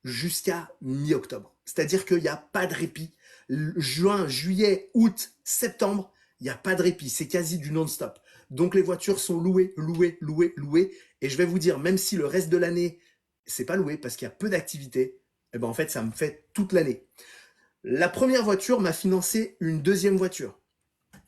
jusqu'à mi-octobre. C'est-à-dire qu'il n'y a pas de répit. Juin, juillet, août, septembre, il n'y a pas de répit. C'est quasi du non-stop. Donc les voitures sont louées, louées, louées, louées. Et je vais vous dire, même si le reste de l'année, c'est pas loué parce qu'il y a peu d'activité, eh ben en fait, ça me fait toute l'année. La première voiture m'a financé une deuxième voiture.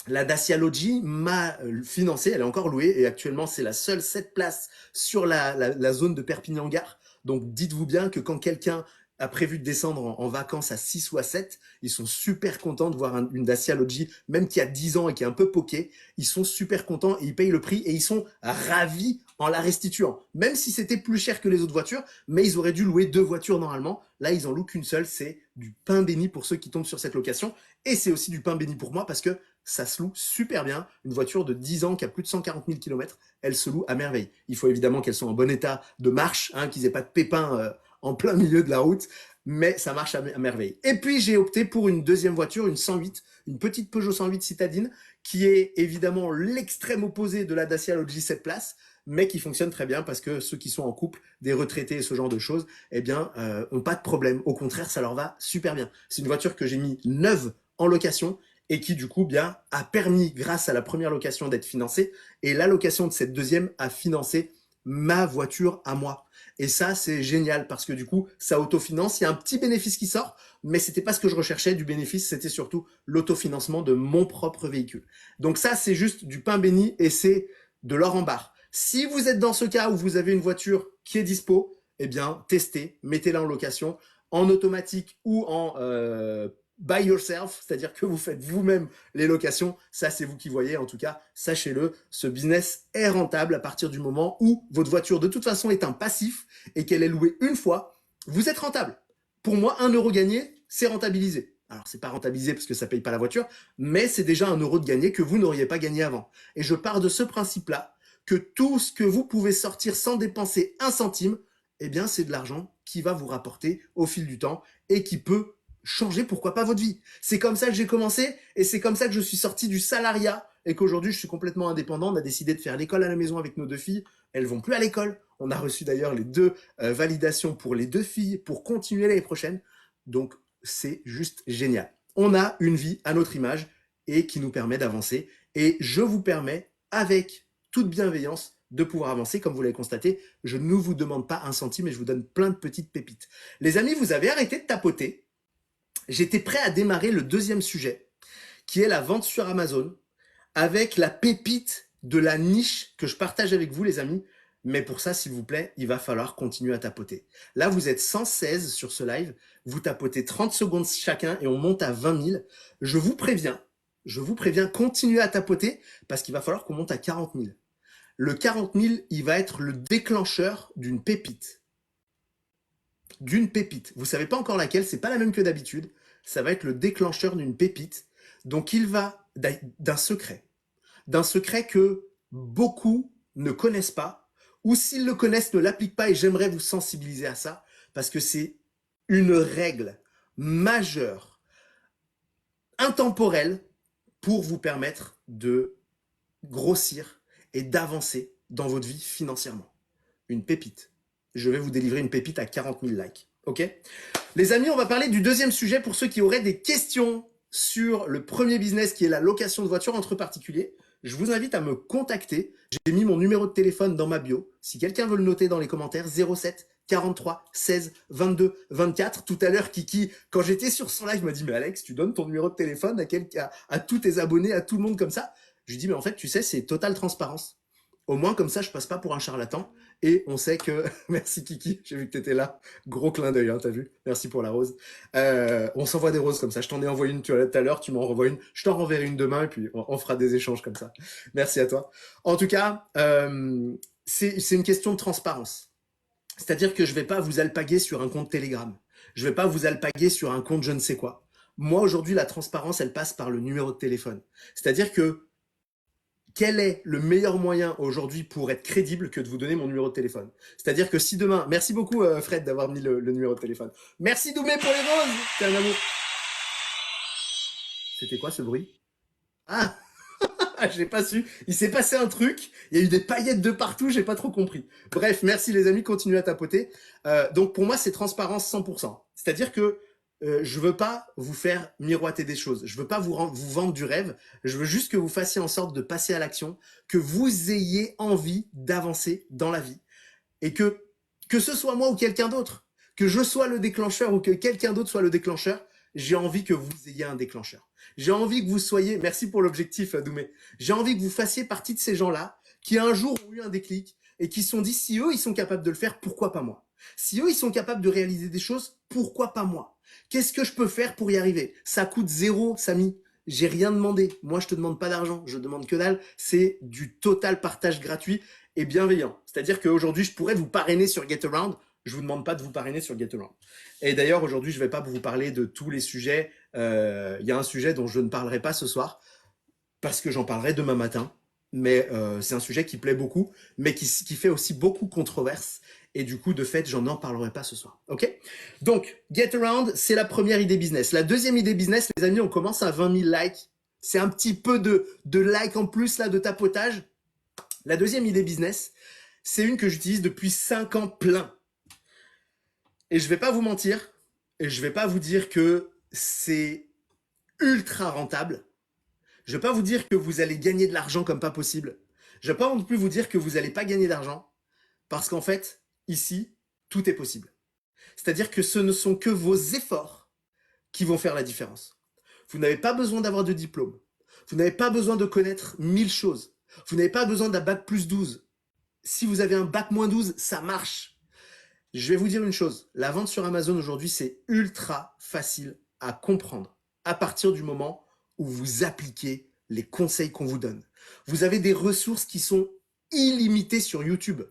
La Dacia Logi m'a financé, elle est encore louée et actuellement c'est la seule 7 places sur la zone de Perpignan-Gare. Donc dites-vous bien que quand quelqu'un a prévu de descendre en vacances à 6 ou à 7, ils sont super contents de voir une Dacia Logi, même qui a 10 ans et qui est un peu poquée. Ils sont super contents et ils payent le prix et ils sont ravis en la restituant. Même si c'était plus cher que les autres voitures, mais ils auraient dû louer 2 voitures normalement. Là, ils en louent qu'une seule. C'est du pain béni pour ceux qui tombent sur cette location. Et c'est aussi du pain béni pour moi parce que ça se loue super bien. Une voiture de 10 ans qui a plus de 140 000 km, elle se loue à merveille. Il faut évidemment qu'elle soit en bon état de marche, qu'ils aient pas de pépins en plein milieu de la route, mais ça marche à merveille. Et puis j'ai opté pour une deuxième voiture, une 108, une petite Peugeot 108 citadine, qui est évidemment l'extrême opposé de la Dacia Logi 7 places, mais qui fonctionne très bien parce que ceux qui sont en couple, des retraités et ce genre de choses, eh bien, ont pas de problème. Au contraire, ça leur va super bien. C'est une voiture que j'ai mis neuve en location et qui du coup bien a permis, grâce à la première location, d'être financée, et la location de cette deuxième a financé ma voiture à moi. Et ça, c'est génial parce que du coup, ça autofinance. Il y a un petit bénéfice qui sort, mais c'était pas ce que je recherchais du bénéfice. C'était surtout l'autofinancement de mon propre véhicule. Donc ça, c'est juste du pain béni et c'est de l'or en barre. Si vous êtes dans ce cas où vous avez une voiture qui est dispo, eh bien, testez, mettez-la en location, en automatique ou en by yourself, c'est-à-dire que vous faites vous-même les locations. Ça, c'est vous qui voyez. En tout cas, sachez-le, ce business est rentable à partir du moment où votre voiture, de toute façon, est un passif et qu'elle est louée une fois. Vous êtes rentable. Pour moi, 1 euro gagné, c'est rentabilisé. Alors, c'est pas rentabilisé parce que ça paye pas la voiture, mais c'est déjà 1 euro de gagné que vous n'auriez pas gagné avant. Et je pars de ce principe-là, que tout ce que vous pouvez sortir sans dépenser un centime, eh bien, c'est de l'argent qui va vous rapporter au fil du temps et qui peut changer, pourquoi pas, votre vie. C'est comme ça que j'ai commencé et c'est comme ça que je suis sorti du salariat et qu'aujourd'hui je suis complètement indépendant. On a décidé de faire l'école à la maison avec nos 2 filles. Elles vont plus à l'école. On a reçu d'ailleurs les 2 validations pour les 2 filles pour continuer l'année prochaine. Donc c'est juste génial. On a une vie à notre image et qui nous permet d'avancer. Et je vous permets, avec toute bienveillance, de pouvoir avancer. Comme vous l'avez constaté, je ne vous demande pas un centime et je vous donne plein de petites pépites. Les amis, vous avez arrêté de tapoter. J'étais prêt à démarrer le deuxième sujet, qui est la vente sur Amazon, avec la pépite de la niche que je partage avec vous, les amis. Mais pour ça, s'il vous plaît, il va falloir continuer à tapoter. Là, vous êtes 116 sur ce live. Vous tapotez 30 secondes chacun et on monte à 20 000. Je vous préviens, continuez à tapoter parce qu'il va falloir qu'on monte à 40 000. Le 40 000, il va être le déclencheur d'une pépite. Vous savez pas encore laquelle, c'est pas la même que d'habitude. Ça va être le déclencheur d'une pépite. Donc il va d'un secret que beaucoup ne connaissent pas, ou s'ils le connaissent, ne l'appliquent pas, et j'aimerais vous sensibiliser à ça, parce que c'est une règle majeure, intemporelle, pour vous permettre de grossir et d'avancer dans votre vie financièrement. Une pépite. Je vais vous délivrer une pépite à 40 000 likes. Ok? Les amis, on va parler du deuxième sujet pour ceux qui auraient des questions sur le premier business qui est la location de voitures entre particuliers. Je vous invite à me contacter. J'ai mis mon numéro de téléphone dans ma bio. Si quelqu'un veut le noter dans les commentaires, 07 43 16 22 24. Tout à l'heure, Kiki, quand j'étais sur son live, m'a dit, mais Alex, tu donnes ton numéro de téléphone à tous tes abonnés, à tout le monde comme ça? Je lui dis, mais en fait, tu sais, c'est totale transparence. Au moins, comme ça, je passe pas pour un charlatan. Et on sait que... Merci Kiki, j'ai vu que t'étais là. Gros clin d'œil, t'as vu? Merci pour la rose. On s'envoie des roses comme ça. Je t'en ai envoyé une tout à l'heure, tu m'en renvoies une. Je t'en renverrai une demain et puis on fera des échanges comme ça. Merci à toi. En tout cas, c'est une question de transparence. C'est-à-dire que je vais pas vous alpaguer sur un compte Telegram. Je vais pas vous alpaguer sur un compte je ne sais quoi. Moi, aujourd'hui, la transparence, elle passe par le numéro de téléphone. C'est-à-dire que quel est le meilleur moyen aujourd'hui pour être crédible que de vous donner mon numéro de téléphone? C'est-à-dire que si demain, merci beaucoup Fred d'avoir mis le numéro de téléphone. Merci Doumé pour les roses, c'est un amour. C'était quoi ce bruit? Ah, je l'ai pas su. Il s'est passé un truc. Il y a eu des paillettes de partout. J'ai pas trop compris. Bref, merci les amis. Continuez à tapoter. Donc pour moi, c'est transparence 100%. C'est-à-dire que je veux pas vous faire miroiter des choses. Je veux pas vous vendre du rêve. Je veux juste que vous fassiez en sorte de passer à l'action, que vous ayez envie d'avancer dans la vie et que ce soit moi ou quelqu'un d'autre, que je sois le déclencheur ou que quelqu'un d'autre soit le déclencheur, j'ai envie que vous ayez un déclencheur. J'ai envie que vous soyez, merci pour l'objectif Doumé, j'ai envie que vous fassiez partie de ces gens-là qui un jour ont eu un déclic et qui se sont dit si eux ils sont capables de le faire, pourquoi pas moi? Si eux ils sont capables de réaliser des choses, pourquoi pas moi? Qu'est-ce que je peux faire pour y arriver? Ça coûte zéro, Samy. J'ai rien demandé. Moi, je te demande pas d'argent. Je demande que dalle. C'est du total partage gratuit et bienveillant. C'est-à-dire qu'aujourd'hui, je pourrais vous parrainer sur GetAround. Je vous demande pas de vous parrainer sur GetAround. Et d'ailleurs, aujourd'hui, je vais pas vous parler de tous les sujets. Il y a un sujet dont je ne parlerai pas ce soir parce que j'en parlerai demain matin. Mais c'est un sujet qui plaît beaucoup, mais qui fait aussi beaucoup controverse. Et du coup, de fait, j'en parlerai pas ce soir. Ok? Donc, GetAround, c'est la première idée business. La deuxième idée business, les amis, on commence à 20 000 likes. C'est un petit peu de likes en plus, là, de tapotage. La deuxième idée business, c'est une que j'utilise depuis 5 ans plein. Et je vais pas vous mentir, et je vais pas vous dire que c'est ultra rentable. Je vais pas vous dire que vous allez gagner de l'argent comme pas possible. Je vais pas non plus vous dire que vous allez pas gagner d'argent. Parce qu'en fait, ici, tout est possible. C'est-à-dire que ce ne sont que vos efforts qui vont faire la différence. Vous n'avez pas besoin d'avoir de diplôme. Vous n'avez pas besoin de connaître 1000 choses. Vous n'avez pas besoin d'un bac plus 12. Si vous avez un bac moins 12, ça marche. Je vais vous dire une chose. La vente sur Amazon aujourd'hui, c'est ultra facile à comprendre à partir du moment où vous appliquez les conseils qu'on vous donne. Vous avez des ressources qui sont illimitées sur YouTube.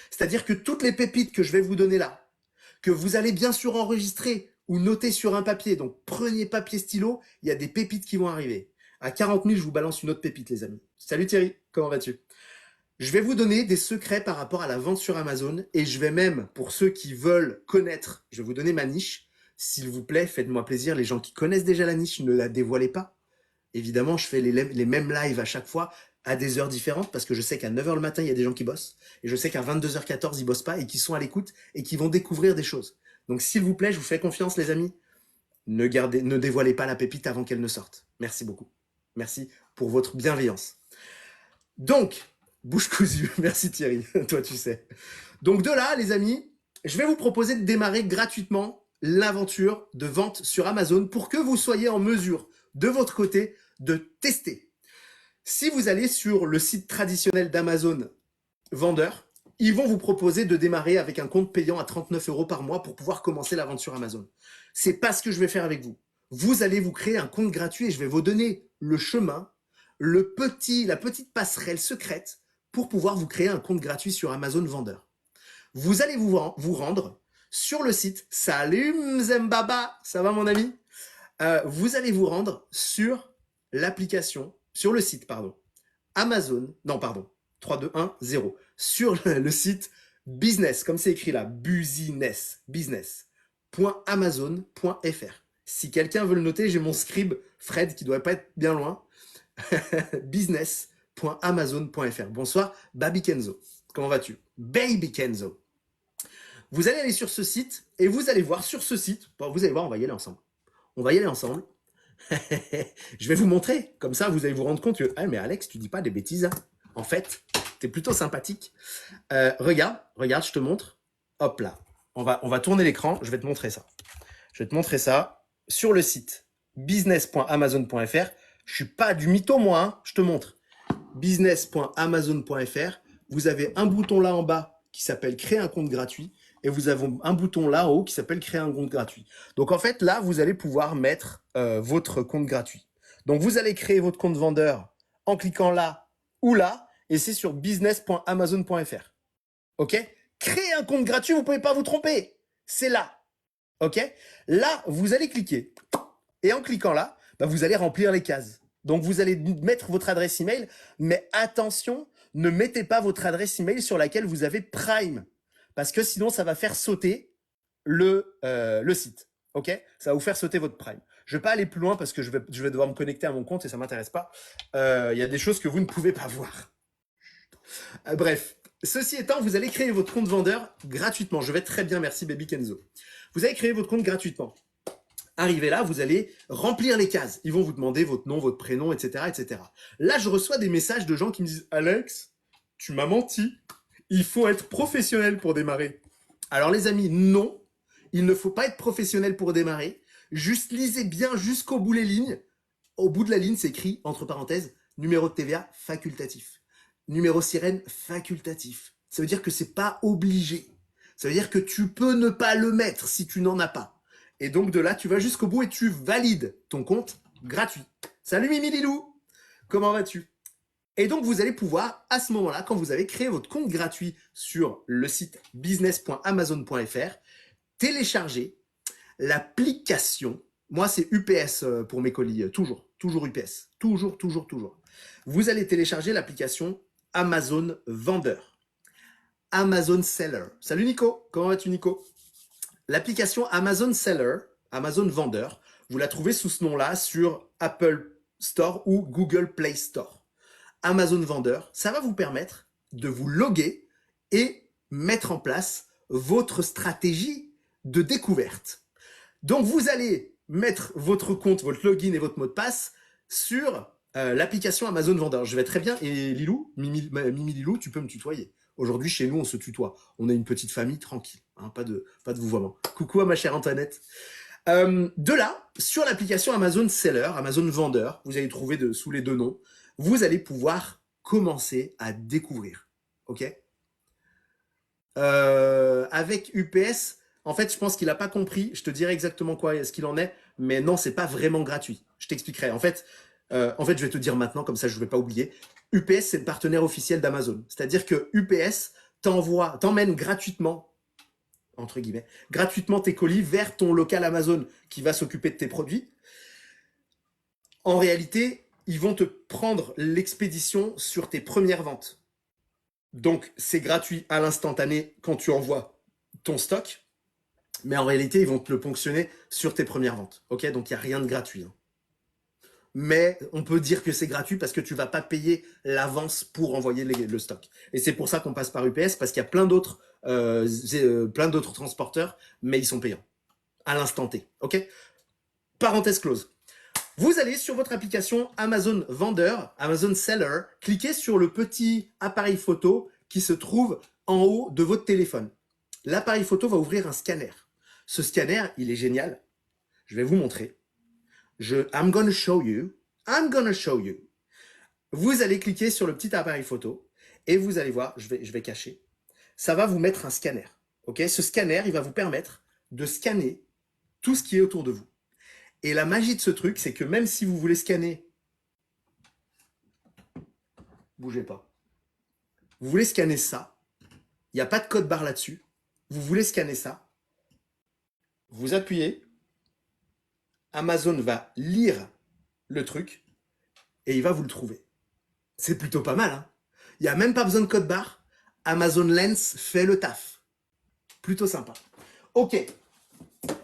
C'est-à-dire que toutes les pépites que je vais vous donner là, que vous allez bien sûr enregistrer ou noter sur un papier, donc prenez papier stylo, il y a des pépites qui vont arriver. À 40 000, je vous balance une autre pépite, les amis. Salut Thierry, comment vas-tu? Je vais vous donner des secrets par rapport à la vente sur Amazon et je vais même, pour ceux qui veulent connaître, je vais vous donner ma niche. S'il vous plaît, faites-moi plaisir, les gens qui connaissent déjà la niche, ne la dévoilez pas. Évidemment, je fais les mêmes lives à chaque fois, à des heures différentes, parce que je sais qu'à 9h le matin, il y a des gens qui bossent, et je sais qu'à 22h14, ils bossent pas, et qui sont à l'écoute, et qui vont découvrir des choses. Donc, s'il vous plaît, je vous fais confiance, les amis. Ne dévoilez pas la pépite avant qu'elle ne sorte. Merci beaucoup. Merci pour votre bienveillance. Donc, bouche cousue. Merci Thierry. Toi, tu sais. Donc, de là, les amis, je vais vous proposer de démarrer gratuitement l'aventure de vente sur Amazon pour que vous soyez en mesure, de votre côté, de tester. Si vous allez sur le site traditionnel d'Amazon vendeur, ils vont vous proposer de démarrer avec un compte payant à 39 € par mois pour pouvoir commencer la vente sur Amazon. C'est pas ce que je vais faire avec vous. Vous allez vous créer un compte gratuit et je vais vous donner le chemin, la petite passerelle secrète pour pouvoir vous créer un compte gratuit sur Amazon vendeur. Vous allez vous rendre sur le site. Salut Mzembaba, ça va mon ami? Vous allez vous rendre sur l'application, sur le site, Amazon, 3, 2, 1, 0, sur le site business, comme c'est écrit là, business.amazon.fr. Si quelqu'un veut le noter, j'ai mon scribe, Fred, qui doit pas être bien loin, business.amazon.fr. Bonsoir, Baby Kenzo. Comment vas-tu? Baby Kenzo. Vous allez aller sur ce site et vous allez voir sur ce site, vous allez voir, on va y aller ensemble. Je vais vous montrer, comme ça vous allez vous rendre compte que, ah mais Alex, tu dis pas des bêtises, hein. En fait, t'es plutôt sympathique. Regarde, je te montre. Hop là, on va tourner l'écran, je vais te montrer ça. Je vais te montrer ça sur le site business.amazon.fr. Je suis pas du mytho moi, hein. Je te montre. business.amazon.fr. Vous avez un bouton là en bas qui s'appelle créer un compte gratuit et vous avez un bouton là en haut qui s'appelle créer un compte gratuit. Donc en fait là vous allez pouvoir mettre votre compte gratuit. Donc vous allez créer votre compte vendeur en cliquant là ou là et c'est sur business.amazon.fr. Ok? Créer un compte gratuit, vous pouvez pas vous tromper. C'est là. Ok? Là vous allez cliquer Et en cliquant là, bah, vous allez remplir les cases. Donc vous allez mettre votre adresse email, mais attention, ne mettez pas votre adresse email sur laquelle vous avez Prime, parce que sinon ça va faire sauter le site. Ok, ça va vous faire sauter votre Prime. Je vais pas aller plus loin parce que je vais devoir me connecter à mon compte et ça m'intéresse pas. Il y a des choses que vous ne pouvez pas voir. Bref, ceci étant, vous allez créer votre compte vendeur gratuitement. Je vais très bien, merci Baby Kenzo. Vous allez créer votre compte gratuitement. Arrivé là, vous allez remplir les cases. Ils vont vous demander votre nom, votre prénom, etc., etc. Là, je reçois des messages de gens qui me disent « Alex, tu m'as menti. Il faut être professionnel pour démarrer. » Alors les amis, non. Il ne faut pas être professionnel pour démarrer. Juste lisez bien jusqu'au bout les lignes. Au bout de la ligne, c'est écrit, entre parenthèses, numéro de TVA facultatif. Numéro sirène facultatif. Ça veut dire que c'est pas obligé. Ça veut dire que tu peux ne pas le mettre si tu n'en as pas. Et donc de là, tu vas jusqu'au bout et tu valides ton compte gratuit. Salut Mimi Lilou, comment vas-tu? Et donc vous allez pouvoir, à ce moment-là, quand vous avez créé votre compte gratuit sur le site business.amazon.fr, télécharger l'application. Moi, c'est UPS pour mes colis, toujours UPS, toujours. Vous allez télécharger l'application Amazon Vendeur, Amazon Seller. Salut Nico, comment vas-tu Nico? L'application Amazon Seller, Amazon Vendeur, vous la trouvez sous ce nom-là sur Apple Store ou Google Play Store. Amazon Vendeur, ça va vous permettre de vous loguer et mettre en place votre stratégie de découverte. Donc, vous allez mettre votre compte, votre login et votre mot de passe sur l'application Amazon Vendeur. Je vais très bien. Et Lilou, Mimi Lilou, tu peux me tutoyer. Aujourd'hui, chez nous, on se tutoie. On est une petite famille tranquille, hein, pas de vouvoiement. Coucou à ma chère Antoinette. De là, sur l'application Amazon Seller, Amazon Vendeur, vous allez trouver sous les deux noms, vous allez pouvoir commencer à découvrir. Ok? Avec UPS, en fait, je pense qu'il a pas compris. Je te dirai exactement ce qu'il en est, mais non, c'est pas vraiment gratuit. Je t'expliquerai. En fait, je vais te dire maintenant, comme ça, je vais pas oublier. UPS, c'est le partenaire officiel d'Amazon. C'est-à-dire que UPS t'emmène gratuitement, entre guillemets, gratuitement tes colis vers ton local Amazon qui va s'occuper de tes produits. En réalité, ils vont te prendre l'expédition sur tes premières ventes. Donc, c'est gratuit à l'instantané quand tu envoies ton stock. Mais en réalité, ils vont te le ponctionner sur tes premières ventes. Ok, donc il n'y a rien de gratuit. Hein. Mais on peut dire que c'est gratuit parce que tu vas pas payer l'avance pour envoyer le stock. Et c'est pour ça qu'on passe par UPS, parce qu'il y a plein d'autres transporteurs, mais ils sont payants à l'instant T. Ok. Parenthèse close. Vous allez sur votre application Amazon Vendeur, Amazon Seller, cliquez sur le petit appareil photo qui se trouve en haut de votre téléphone. L'appareil photo va ouvrir un scanner. Ce scanner, il est génial. Je vais vous montrer. I'm gonna show you. Vous allez cliquer sur le petit appareil photo et vous allez voir, je vais cacher. Ça va vous mettre un scanner. Ok, ce scanner, il va vous permettre de scanner tout ce qui est autour de vous. Et la magie de ce truc, c'est que même si vous voulez scanner, bougez pas. Vous voulez scanner ça, il n'y a pas de code barre là-dessus. Vous voulez scanner ça, vous appuyez, Amazon va lire le truc et il va vous le trouver. C'est plutôt pas mal, hein. Il n'y a même pas besoin de code barre. Amazon Lens fait le taf. Plutôt sympa. Ok.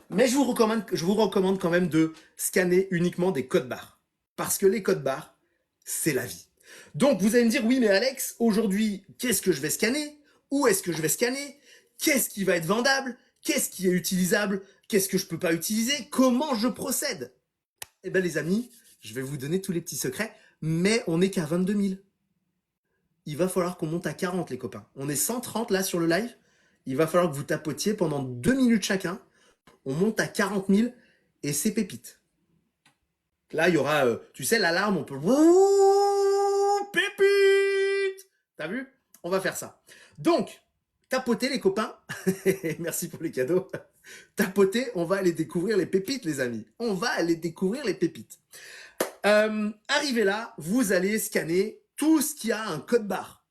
Mais je vous recommande quand même de scanner uniquement des codes barres. Parce que les codes barres, c'est la vie. Donc, vous allez me dire, oui, mais Alex, aujourd'hui, qu'est-ce que je vais scanner? Où est-ce que je vais scanner? Qu'est-ce qui va être vendable? Qu'est-ce qui est utilisable? Qu'est-ce que je peux pas utiliser? Comment je procède? Eh ben, les amis, je vais vous donner tous les petits secrets, mais on n'est qu'à 22 000. Il va falloir qu'on monte à 40, les copains. On est 130 là sur le live. Il va falloir que vous tapotiez pendant 2 minutes chacun. On monte à 40 000 et c'est pépite. Là, il y aura, tu sais, l'alarme, on peut... Pépite! T'as vu? On va faire ça. Donc, tapotez les copains. Merci pour les cadeaux. Tapotez, on va aller découvrir les pépites, les amis. On va aller découvrir les pépites. Arrivé là, vous allez scanner tout ce qui a un code barre.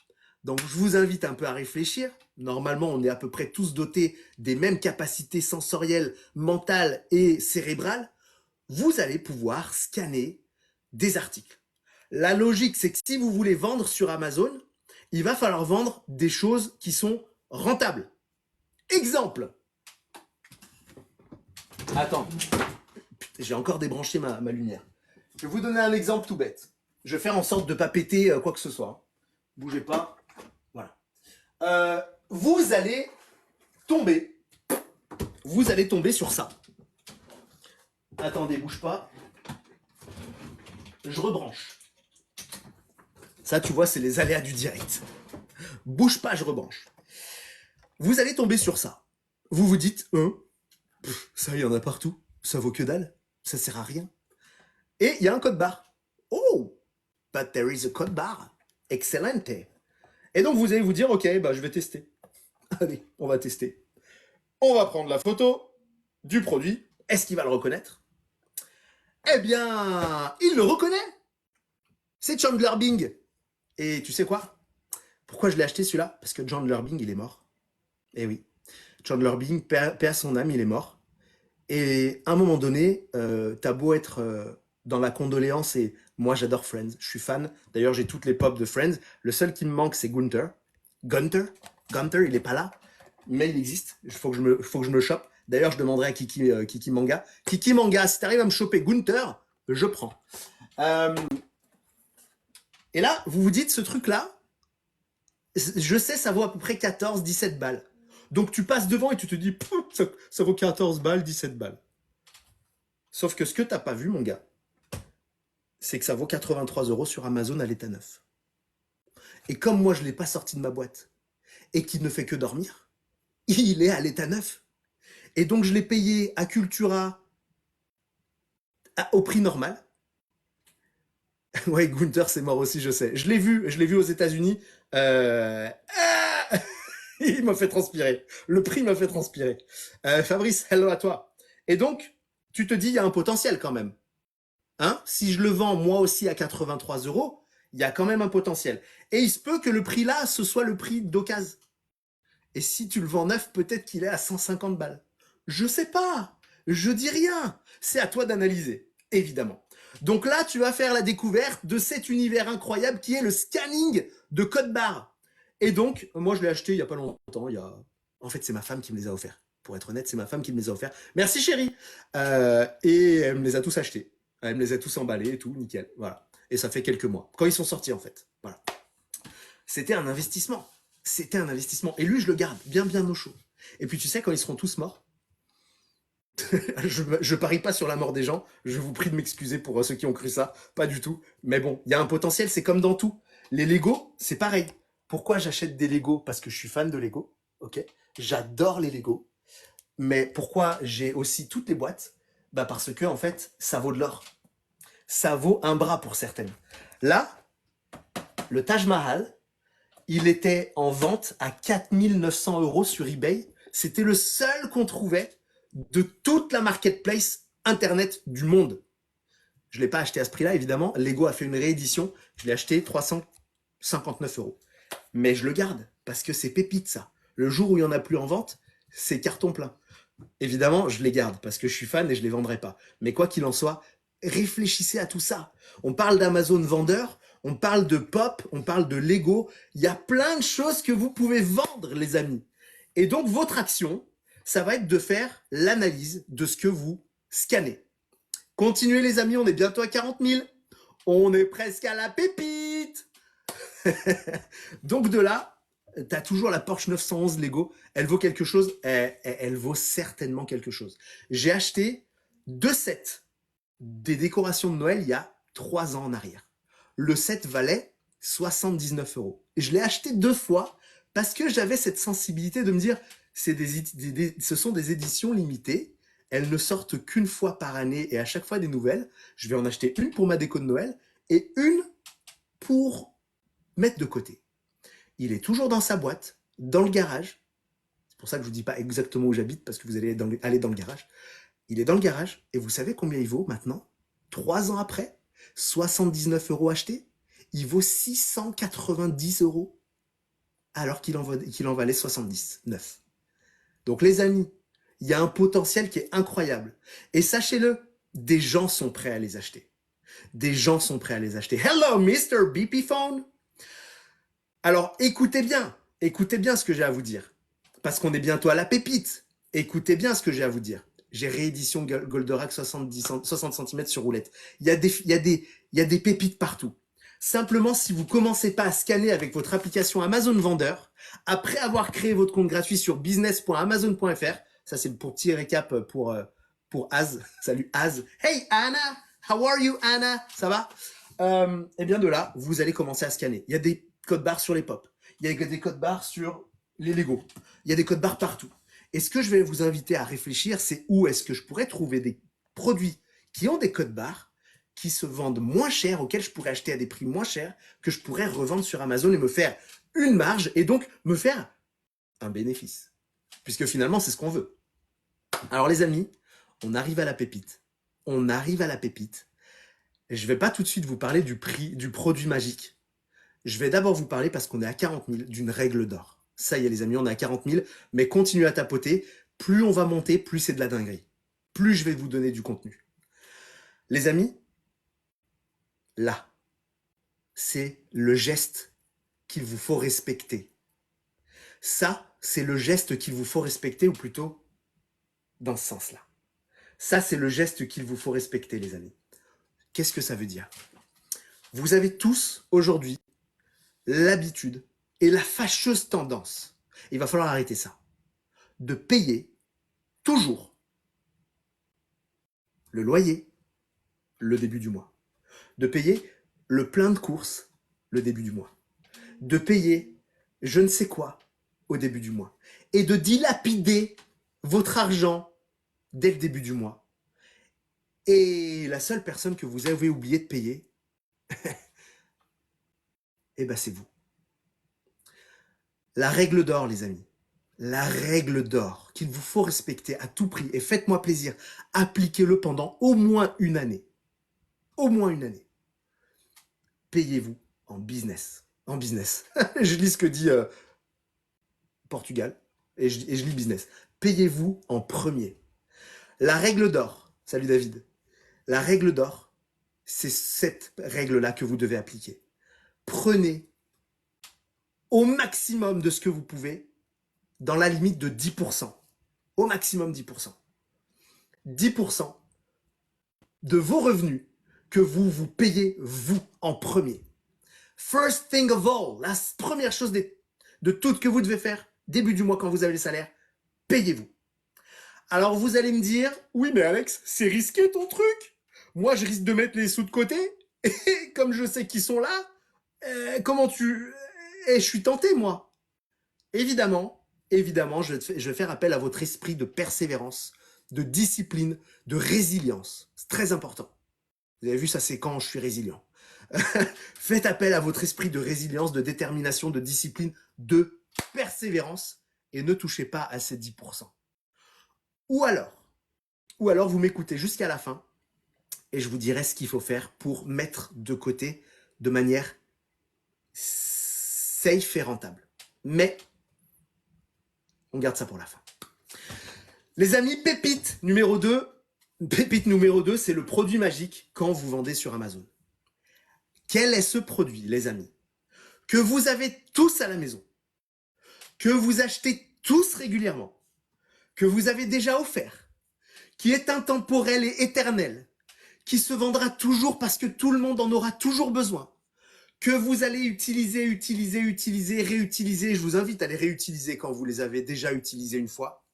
Donc, je vous invite un peu à réfléchir. Normalement, on est à peu près tous dotés des mêmes capacités sensorielles, mentales et cérébrales. vous allez pouvoir scanner des articles. La logique, c'est que si vous voulez vendre sur Amazon, il va falloir vendre des choses qui sont rentables. Exemple. Attends, j'ai encore débranché ma lumière. Je vais vous donner un exemple tout bête. Je vais faire en sorte de ne pas péter quoi que ce soit. Bougez pas. Voilà. Vous allez tomber sur ça. Attendez, bouge pas. Je rebranche. Ça, tu vois, c'est les aléas du direct. Bouge pas, je rebranche. Vous allez tomber sur ça. Vous vous dites, ça, il y en a partout. Ça vaut que dalle. Ça sert à rien. Et il y a un code barre. Oh, but there is a code barre. Excellente. Et donc, vous allez vous dire, ok, bah, je vais tester. Allez, on va tester. On va prendre la photo du produit. Est-ce qu'il va le reconnaître? Eh bien, il le reconnaît. C'est Chandler Bing. Et tu sais quoi? Pourquoi je l'ai acheté celui-là? Parce que Chandler Bing, il est mort. Eh oui. Chandler Bing, paix à son âme, il est mort. Et à un moment donné, t'as beau être dans la condoléance et moi j'adore Friends, je suis fan. D'ailleurs j'ai toutes les pop de Friends. Le seul qui me manque c'est Gunther. Gunther, il est pas là, mais il existe. Faut que je me le chope. D'ailleurs je demanderai à Kiki Manga. Kiki Manga, si t'arrives à me choper Gunther, je prends. Et là, vous vous dites ce truc-là, je sais ça vaut à peu près 14-17 balles. Donc tu passes devant et tu te dis, ça vaut 14 balles, 17 balles. Sauf que ce que t'as pas vu, mon gars, c'est que ça vaut 83 € sur Amazon à l'état neuf. Et comme moi, je l'ai pas sorti de ma boîte et qu'il ne fait que dormir, il est à l'état neuf. Et donc, je l'ai payé à Cultura au prix normal. Ouais, Gunther, c'est mort aussi, je sais. Je l'ai vu aux États-Unis. Il m'a fait transpirer. Le prix m'a fait transpirer. Fabrice, hello à toi. Et donc, tu te dis, il y a un potentiel quand même. Hein? Si je le vends moi aussi à 83 €, il y a quand même un potentiel. Et il se peut que le prix là, ce soit le prix d'occasion. Et si tu le vends neuf, peut-être qu'il est à 150 balles. Je sais pas. Je dis rien. C'est à toi d'analyser, évidemment. Donc là, tu vas faire la découverte de cet univers incroyable qui est le scanning de code barre. Et donc, moi, je l'ai acheté il y a pas longtemps. En fait, c'est ma femme qui me les a offerts. Pour être honnête, c'est ma femme qui me les a offerts. Merci chérie. Et elle me les a tous achetés. Elle me les a tous emballés et tout, nickel. Voilà. Et ça fait quelques mois. Quand ils sont sortis, en fait. Voilà. C'était un investissement. C'était un investissement. Et lui, je le garde bien au chaud. Et puis, tu sais, quand ils seront tous morts, je parie pas sur la mort des gens. Je vous prie de m'excuser pour ceux qui ont cru ça. Pas du tout. Mais bon, il y a un potentiel. C'est comme dans tout. Les Lego, c'est pareil. Pourquoi j'achète des Lego? Parce que je suis fan de Lego. Ok. J'adore les Lego. Mais pourquoi j'ai aussi toutes les boîtes? Bah parce que en fait, ça vaut de l'or. Ça vaut un bras pour certaines. Là, le Taj Mahal, il était en vente à 4900 € sur eBay. C'était le seul qu'on trouvait de toute la marketplace internet du monde. Je l'ai pas acheté à ce prix-là, évidemment. Lego a fait une réédition. Je l'ai acheté 359 €. Mais je le garde parce que c'est pépite ça. Le jour où il y en a plus en vente, c'est carton plein. Évidemment, je les garde parce que je suis fan et je les vendrai pas. Mais quoi qu'il en soit, réfléchissez à tout ça. On parle d'Amazon vendeur, on parle de pop, on parle de Lego. Il y a plein de choses que vous pouvez vendre, les amis. Et donc, votre action, ça va être de faire l'analyse de ce que vous scannez. Continuez, les amis, on est bientôt à 40 000. On est presque à la pépite. Donc, de là, t'as toujours la Porsche 911 Lego. Elle vaut quelque chose. Elle vaut certainement quelque chose. J'ai acheté 2 sets des décorations de Noël il y a 3 ans en arrière. Le set valait 79 €. Et je l'ai acheté 2 fois parce que j'avais cette sensibilité de me dire, ce sont des éditions limitées. Elles ne sortent qu'une fois par année et à chaque fois des nouvelles. Je vais en acheter une pour ma déco de Noël et une pour mettre de côté. Il est toujours dans sa boîte, dans le garage. C'est pour ça que je vous dis pas exactement où j'habite parce que vous allez aller dans le garage. Il est dans le garage et vous savez combien il vaut maintenant? 3 ans après, 79 € acheté, il vaut 690 € alors qu'il en valait 79. Donc les amis, il y a un potentiel qui est incroyable. Et sachez-le, des gens sont prêts à les acheter. Des gens sont prêts à les acheter. Hello, Mr. BP Phone. Alors, écoutez bien ce que j'ai à vous dire. Parce qu'on est bientôt à la pépite. Écoutez bien ce que j'ai à vous dire. J'ai réédition Goldorak 60 cm sur roulette. Il y a des pépites partout. Simplement, si vous commencez pas à scanner avec votre application Amazon Vendeur, après avoir créé votre compte gratuit sur business.amazon.fr, ça c'est pour petit récap pour Az. Salut Az. Hey Anna, how are you Anna? Ça va? Et bien de là, vous allez commencer à scanner. Il y a des codes barres sur les pop. Il y a des codes barres sur les Lego. Il y a des codes barres partout. Et ce que je vais vous inviter à réfléchir, c'est où est-ce que je pourrais trouver des produits qui ont des codes barres, qui se vendent moins cher, auxquels je pourrais acheter à des prix moins chers, que je pourrais revendre sur Amazon et me faire une marge et donc me faire un bénéfice. Puisque finalement, c'est ce qu'on veut. Alors les amis, on arrive à la pépite. On arrive à la pépite. Et je vais pas tout de suite vous parler du prix du produit magique. Je vais d'abord vous parler, parce qu'on est à 40 000, d'une règle d'or. Ça y est les amis, on est à 40 000, mais continuez à tapoter. Plus on va monter, plus c'est de la dinguerie. Plus je vais vous donner du contenu. Les amis, là, c'est le geste qu'il vous faut respecter. Ça, c'est le geste qu'il vous faut respecter, ou plutôt dans ce sens-là. Ça, c'est le geste qu'il vous faut respecter, les amis. Qu'est-ce que ça veut dire? Vous avez tous, aujourd'hui, l'habitude et la fâcheuse tendance, il va falloir arrêter ça, de payer toujours le loyer le début du mois, de payer le plein de courses le début du mois, de payer je ne sais quoi au début du mois, et de dilapider votre argent dès le début du mois. Et la seule personne que vous avez oublié de payer, eh ben c'est vous. La règle d'or, les amis. La règle d'or qu'il vous faut respecter à tout prix. Et faites-moi plaisir, appliquez-le pendant au moins une année. Au moins une année. Payez-vous en business. En business. Je lis ce que dit Portugal. Et je lis business. Payez-vous en premier. La règle d'or. Salut David. La règle d'or, c'est cette règle-là que vous devez appliquer. Prenez au maximum de ce que vous pouvez, dans la limite de 10%. Au maximum 10%. 10% de vos revenus que vous vous payez, vous, en premier. First thing of all, la première chose de toutes que vous devez faire, début du mois quand vous avez les salaires, payez-vous. Alors vous allez me dire, oui mais Alex, c'est risqué ton truc. Moi je risque de mettre les sous de côté, et comme je sais qu'ils sont là, je suis tenté, moi. Évidemment, je vais faire appel à votre esprit de persévérance, de discipline, de résilience. C'est très important. Vous avez vu, ça c'est quand je suis résilient. Faites appel à votre esprit de résilience, de détermination, de discipline, de persévérance, et ne touchez pas à ces 10%. Ou alors vous m'écoutez jusqu'à la fin, et je vous dirai ce qu'il faut faire pour mettre de côté de manière safe et rentable. Mais on garde ça pour la fin. Les amis, pépite numéro 2, c'est le produit magique quand vous vendez sur Amazon. Quel est ce produit, les amis, que vous avez tous à la maison, que vous achetez tous régulièrement, que vous avez déjà offert, qui est intemporel et éternel, qui se vendra toujours parce que tout le monde en aura toujours besoin, que vous allez utiliser, réutiliser. Je vous invite à les réutiliser quand vous les avez déjà utilisés une fois.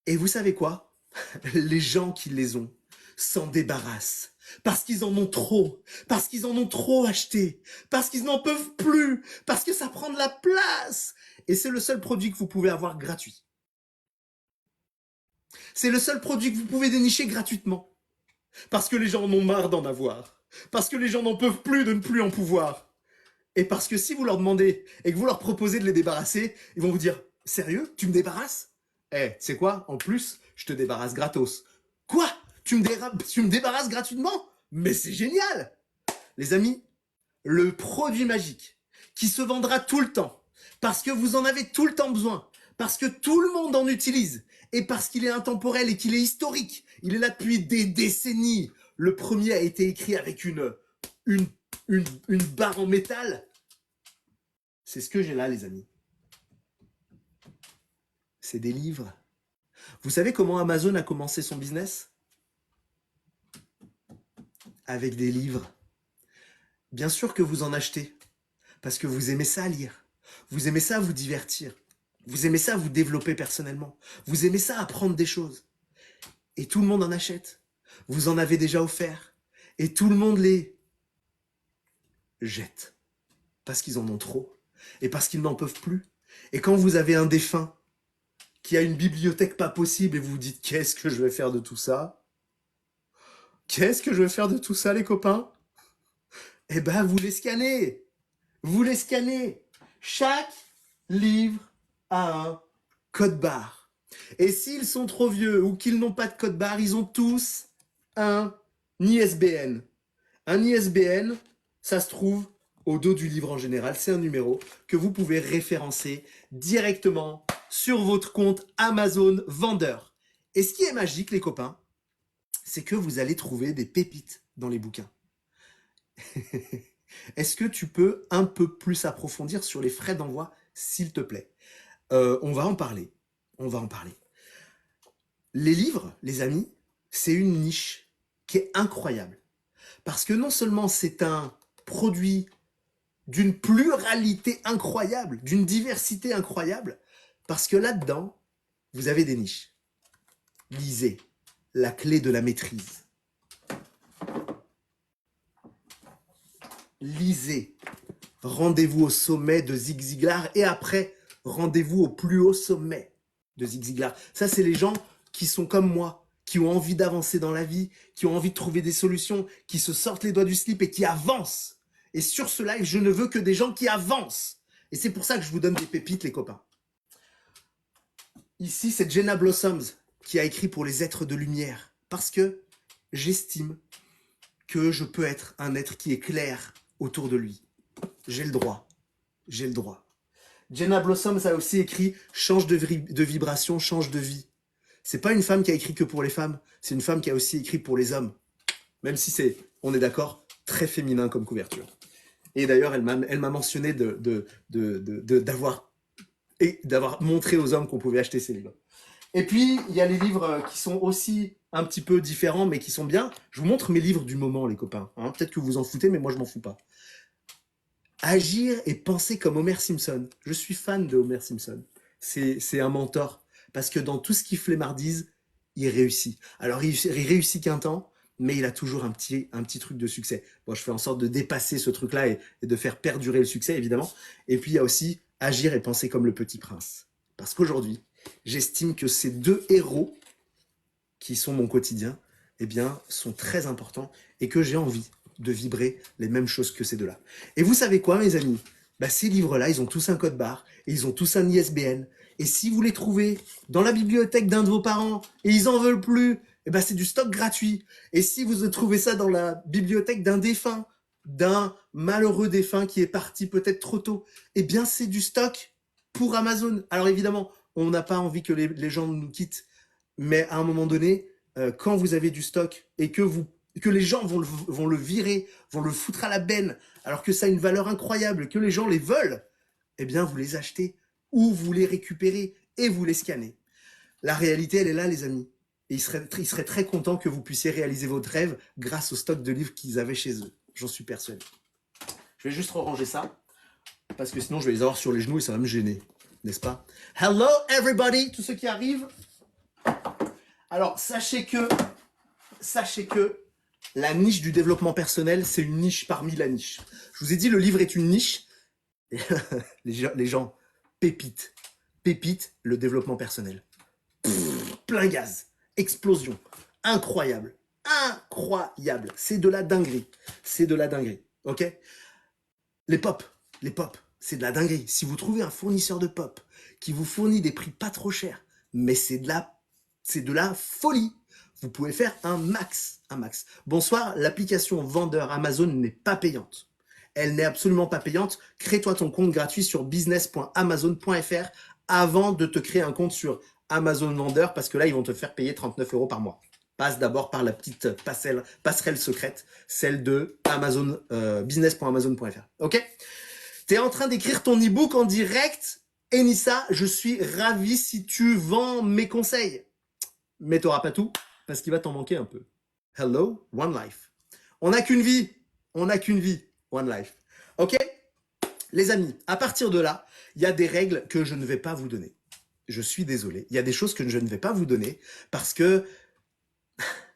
Et vous savez quoi? Les gens qui les ont s'en débarrassent. Parce qu'ils en ont trop. Parce qu'ils en ont trop acheté. Parce qu'ils n'en peuvent plus. Parce que ça prend de la place. Et c'est le seul produit que vous pouvez avoir gratuit. C'est le seul produit que vous pouvez dénicher gratuitement. Parce que les gens en ont marre d'en avoir. Parce que les gens n'en peuvent plus de ne plus en pouvoir. Et parce que si vous leur demandez et que vous leur proposez de les débarrasser, ils vont vous dire « Sérieux? Tu me débarrasses ?» Eh, tu sais quoi? En plus, je te débarrasse gratos. Quoi? Tu me débarrasses gratuitement? Mais c'est génial! Les amis, le produit magique qui se vendra tout le temps, parce que vous en avez tout le temps besoin, parce que tout le monde en utilise, et parce qu'il est intemporel et qu'il est historique. Il est là depuis des décennies. Le premier a été écrit avec une barre en métal. C'est ce que j'ai là, les amis. C'est des livres. Vous savez comment Amazon a commencé son business? Avec des livres. Bien sûr que vous en achetez, parce que vous aimez ça lire. Vous aimez ça vous divertir. Vous aimez ça vous développer personnellement. Vous aimez ça apprendre des choses. Et tout le monde en achète. Vous en avez déjà offert. Et tout le monde les jette. Parce qu'ils en ont trop. Et parce qu'ils n'en peuvent plus. Et quand vous avez un défunt qui a une bibliothèque pas possible et vous vous dites, qu'est-ce que je vais faire de tout ça? Qu'est-ce que je vais faire de tout ça, les copains? Eh ben, vous les scannez. Vous les scannez. Chaque livre a un code barre. Et s'ils sont trop vieux ou qu'ils n'ont pas de code barre, ils ont tous un ISBN. Un ISBN, ça se trouve au dos du livre en général. C'est un numéro que vous pouvez référencer directement sur votre compte Amazon vendeur. Et ce qui est magique, les copains, c'est que vous allez trouver des pépites dans les bouquins. Est-ce que tu peux un peu plus approfondir sur les frais d'envoi, s'il te plaît? On va en parler. On va en parler. Les livres, les amis, c'est une niche qui est incroyable. Parce que non seulement c'est un produit d'une pluralité incroyable, d'une diversité incroyable, parce que là-dedans, vous avez des niches. Lisez, la clé de la maîtrise. Lisez. Rendez-vous au sommet de Zig Ziglar et après, rendez-vous au plus haut sommet de Zig Ziglar. Ça, c'est les gens qui sont comme moi, qui ont envie d'avancer dans la vie, qui ont envie de trouver des solutions, qui se sortent les doigts du slip et qui avancent. Et sur ce live, je ne veux que des gens qui avancent. Et c'est pour ça que je vous donne des pépites, les copains. Ici, c'est Jenna Blossoms qui a écrit pour les êtres de lumière. Parce que j'estime que je peux être un être qui est clair autour de lui. J'ai le droit. J'ai le droit. Jenna Blossoms a aussi écrit « Change de vibration, change de vie ». C'est pas une femme qui a écrit que pour les femmes, c'est une femme qui a aussi écrit pour les hommes. Même si c'est, on est d'accord, très féminin comme couverture. Et d'ailleurs, elle m'a mentionné d'avoir montré aux hommes qu'on pouvait acheter ces livres. Et puis, il y a les livres qui sont aussi un petit peu différents, mais qui sont bien. Je vous montre mes livres du moment, les copains. Hein, peut-être que vous en foutez, mais moi, je m'en fous pas. Agir et penser comme Homer Simpson. Je suis fan de Homer Simpson. C'est un mentor. Parce que dans tout ce qu'il flemmardise, il réussit. Alors, il réussit qu'un temps, mais il a toujours un petit truc de succès. Bon, je fais en sorte de dépasser ce truc-là et de faire perdurer le succès, évidemment. Et puis, il y a aussi agir et penser comme le petit prince. Parce qu'aujourd'hui, j'estime que ces deux héros, qui sont mon quotidien, eh bien, sont très importants et que j'ai envie de vibrer les mêmes choses que ces deux-là. Et vous savez quoi, mes amis? Bah, ces livres-là, ils ont tous un code barre et ils ont tous un ISBN. Et si vous les trouvez dans la bibliothèque d'un de vos parents et ils en veulent plus, eh ben, c'est du stock gratuit. Et si vous trouvez ça dans la bibliothèque d'un défunt, d'un malheureux défunt qui est parti peut-être trop tôt, eh bien, c'est du stock pour Amazon. Alors évidemment, on n'a pas envie que les gens nous quittent, mais à un moment donné, quand vous avez du stock et que les gens vont le virer, vont le foutre à la benne, alors que ça a une valeur incroyable, que les gens les veulent, eh bien, vous les achetez ou vous les récupérez et vous les scannez. La réalité, elle est là, les amis. Et ils seraient très contents que vous puissiez réaliser votre rêve grâce au stock de livres qu'ils avaient chez eux. J'en suis persuadé. Je vais juste ranger ça, parce que sinon je vais les avoir sur les genoux et ça va me gêner, n'est-ce pas? Hello everybody, tous ceux qui arrivent. Alors, sachez que la niche du développement personnel, c'est une niche parmi la niche. Je vous ai dit, le livre est une niche. Les gens, pépite, le développement personnel. Plein gaz, explosion, incroyable. C'est de la dinguerie. Ok? Les pop, c'est de la dinguerie. Si vous trouvez un fournisseur de pop qui vous fournit des prix pas trop chers, mais c'est de la folie. Vous pouvez faire un max. Bonsoir, l'application vendeur Amazon n'est pas payante. Elle n'est absolument pas payante. Crée-toi ton compte gratuit sur business.amazon.fr avant de te créer un compte sur Amazon Vendeur parce que là, ils vont te faire payer 39 € par mois. Passe d'abord par la petite passerelle secrète, celle de Amazon, business.amazon.fr. Ok? T'es en train d'écrire ton e-book en direct. Enissa, je suis ravi si tu vends mes conseils. Mais t'auras pas tout parce qu'il va t'en manquer un peu. Hello, one life. On n'a qu'une vie. On n'a qu'une vie. One life. Ok? Les amis, à partir de là, il y a des règles que je ne vais pas vous donner. Je suis désolé. Il y a des choses que je ne vais pas vous donner parce que,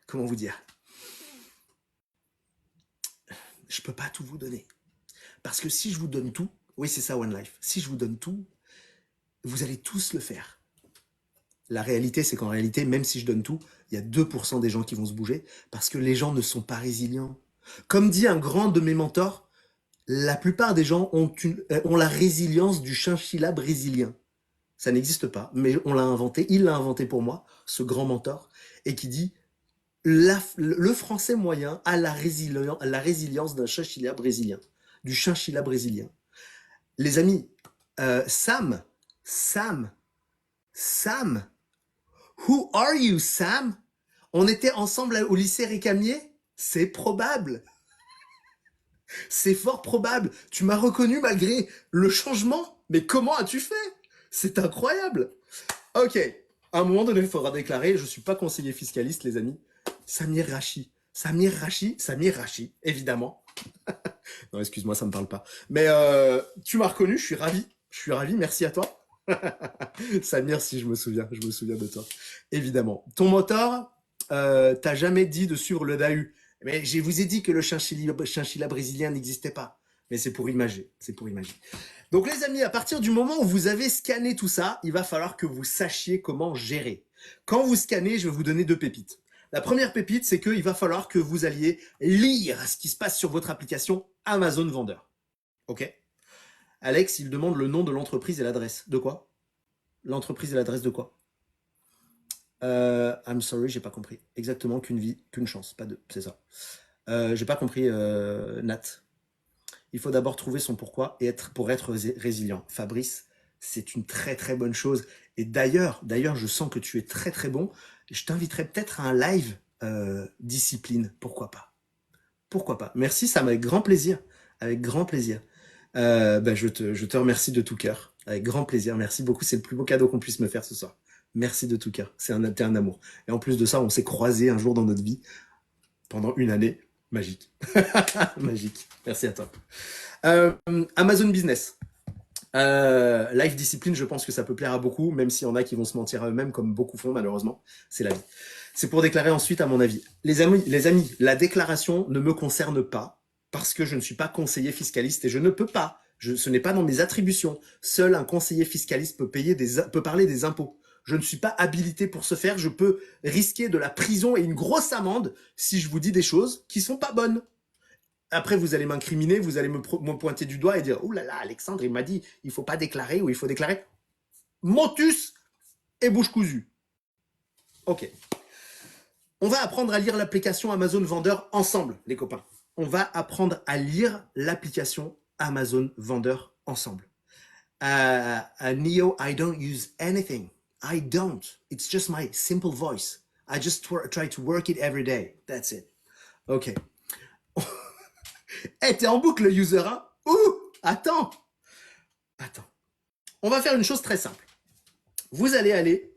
comment vous dire? Je peux pas tout vous donner. Parce que si je vous donne tout, oui, c'est ça One Life. Si je vous donne tout, vous allez tous le faire. La réalité, c'est qu'en réalité, même si je donne tout, il y a 2% des gens qui vont se bouger parce que les gens ne sont pas résilients. Comme dit un grand de mes mentors, la plupart des gens ont la résilience du chinchilla brésilien. Ça n'existe pas, mais on l'a inventé, il l'a inventé pour moi, ce grand mentor, et qui dit le français moyen a la résilience d'un chinchilla brésilien, du chinchilla brésilien. Les amis, Sam, who are you, Sam? On était ensemble au lycée Récamier? C'est probable. C'est fort probable. Tu m'as reconnu malgré le changement. Mais comment as-tu fait? C'est incroyable. Ok. À un moment donné, il faudra déclarer, je suis pas conseiller fiscaliste, les amis. Samir Rachi, évidemment. Non, excuse-moi, ça me parle pas. Mais tu m'as reconnu, je suis ravi. Merci à toi. Samir, si je me souviens de toi. Évidemment. Ton moteur, t'as jamais dit de suivre le DAU. Mais je vous ai dit que le chinchilla brésilien n'existait pas. Mais c'est pour imager. Donc les amis, à partir du moment où vous avez scanné tout ça, il va falloir que vous sachiez comment gérer. Quand vous scannez, je vais vous donner 2 pépites. La première pépite, c'est qu'il va falloir que vous alliez lire ce qui se passe sur votre application Amazon Vendeur. Ok? Alex, il demande le nom de l'entreprise et l'adresse. De quoi? L'entreprise et l'adresse de quoi? I'm sorry, j'ai pas compris. Exactement, qu'une vie, qu'une chance, pas deux, c'est ça. J'ai pas compris, Nat. Il faut d'abord trouver son pourquoi et pour être résilient. Fabrice, c'est une très très bonne chose. Et d'ailleurs, je sens que tu es très très bon. Je t'inviterai peut-être à un live discipline. Pourquoi pas? Merci, ça avec grand plaisir. Je te remercie de tout cœur. Avec grand plaisir. Merci beaucoup. C'est le plus beau cadeau qu'on puisse me faire ce soir. Merci de tout cœur. T'es un amour. Et en plus de ça, on s'est croisés un jour dans notre vie pendant une année. Magique. Magique. Merci à toi. Amazon Business. Life Discipline, je pense que ça peut plaire à beaucoup, même s'il y en a qui vont se mentir à eux-mêmes, comme beaucoup font malheureusement. C'est la vie. C'est pour déclarer ensuite, à mon avis. Les amis, la déclaration ne me concerne pas parce que je ne suis pas conseiller fiscaliste et je ne peux pas. Ce n'est pas dans mes attributions. Seul un conseiller fiscaliste peut parler des impôts. Je ne suis pas habilité pour ce faire. Je peux risquer de la prison et une grosse amende si je vous dis des choses qui sont pas bonnes. Après, vous allez m'incriminer, vous allez me pointer du doigt et dire « Ouh là là, Alexandre, il m'a dit il faut pas déclarer ou il faut déclarer. » Motus et bouche cousue. Ok. On va apprendre à lire l'application Amazon Vendeur ensemble, les copains. On va apprendre à lire l'application Amazon Vendeur ensemble. Neo, I don't use anything. I don't. It's just my simple voice. I just try to work it every day. That's it. Ok. Hey, t'es en boucle, user, hein? Ouh, attends. On va faire une chose très simple. Vous allez aller,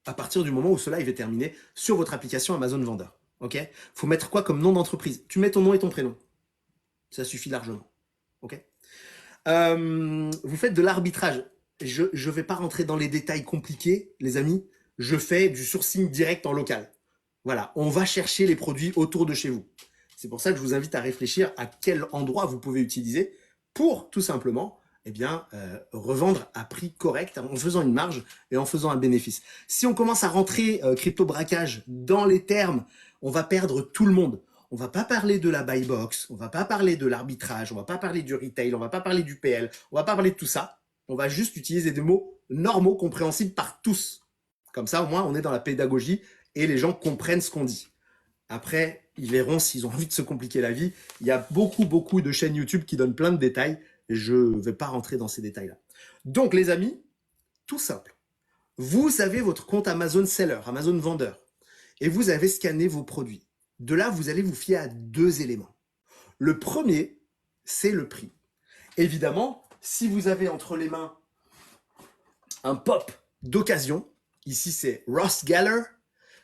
à partir du moment où ce live est terminé, sur votre application Amazon Vendeur. Ok? Faut mettre quoi comme nom d'entreprise? Tu mets ton nom et ton prénom. Ça suffit largement. Ok? Vous faites de l'arbitrage. Je vais pas rentrer dans les détails compliqués, les amis. Je fais du sourcing direct en local. Voilà, on va chercher les produits autour de chez vous. C'est pour ça que je vous invite à réfléchir à quel endroit vous pouvez utiliser pour tout simplement revendre à prix correct en faisant une marge et en faisant un bénéfice. Si on commence à rentrer crypto braquage dans les termes, on va perdre tout le monde. On va pas parler de la buy box, on va pas parler de l'arbitrage, on va pas parler du retail, on va pas parler du PL, on va pas parler de tout ça. On va juste utiliser des mots normaux, compréhensibles par tous. Comme ça, au moins, on est dans la pédagogie et les gens comprennent ce qu'on dit. Après, ils verront s'ils ont envie de se compliquer la vie. Il y a beaucoup de chaînes YouTube qui donnent plein de détails. Je ne vais pas rentrer dans ces détails-là. Donc, les amis, tout simple. Vous avez votre compte Amazon Seller, Amazon Vendeur, et vous avez scanné vos produits. De là, vous allez vous fier à deux éléments. Le premier, c'est le prix. Évidemment, si vous avez entre les mains un pop d'occasion, ici c'est Ross Geller,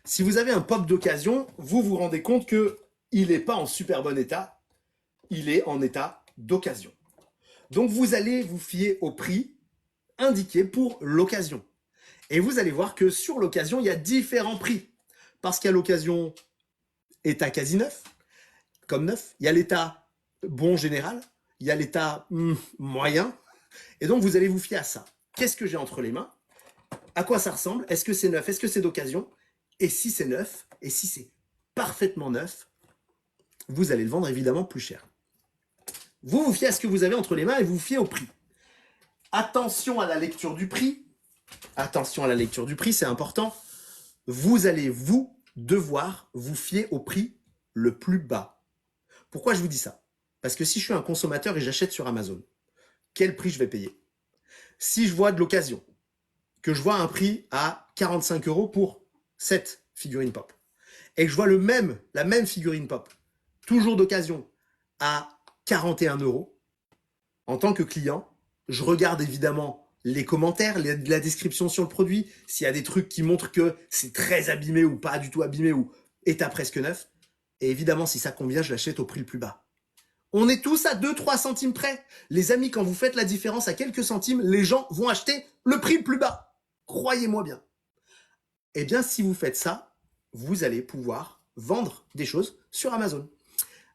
si vous avez un pop d'occasion, vous vous rendez compte que il n'est pas en super bon état, il est en état d'occasion. Donc vous allez vous fier au prix indiqué pour l'occasion. Et vous allez voir que sur l'occasion, il y a différents prix. Parce qu'à l'occasion, état quasi neuf, comme neuf, il y a l'état bon général, il y a l'état moyen, et donc vous allez vous fier à ça. Qu'est-ce que j'ai entre les mains? À quoi ça ressemble? Est-ce que c'est neuf? Est-ce que c'est d'occasion? Et si c'est neuf, et si c'est parfaitement neuf, vous allez le vendre évidemment plus cher. Vous vous fiez à ce que vous avez entre les mains et vous vous fiez au prix. Attention à la lecture du prix. Attention à la lecture du prix, c'est important. Vous allez devoir vous fier au prix le plus bas. Pourquoi je vous dis ça? Parce que si je suis un consommateur et j'achète sur Amazon, quel prix je vais payer? Si je vois de l'occasion, que je vois un prix à 45 € pour cette figurine pop, et que je vois la même figurine pop, toujours d'occasion, à 41 €, en tant que client, je regarde évidemment les commentaires, la description sur le produit, s'il y a des trucs qui montrent que c'est très abîmé ou pas du tout abîmé ou état presque neuf. Et évidemment, si ça convient, je l'achète au prix le plus bas. On est tous à 2-3 centimes près. Les amis, quand vous faites la différence à quelques centimes, les gens vont acheter le prix le plus bas. Croyez-moi bien. Eh bien, si vous faites ça, vous allez pouvoir vendre des choses sur Amazon.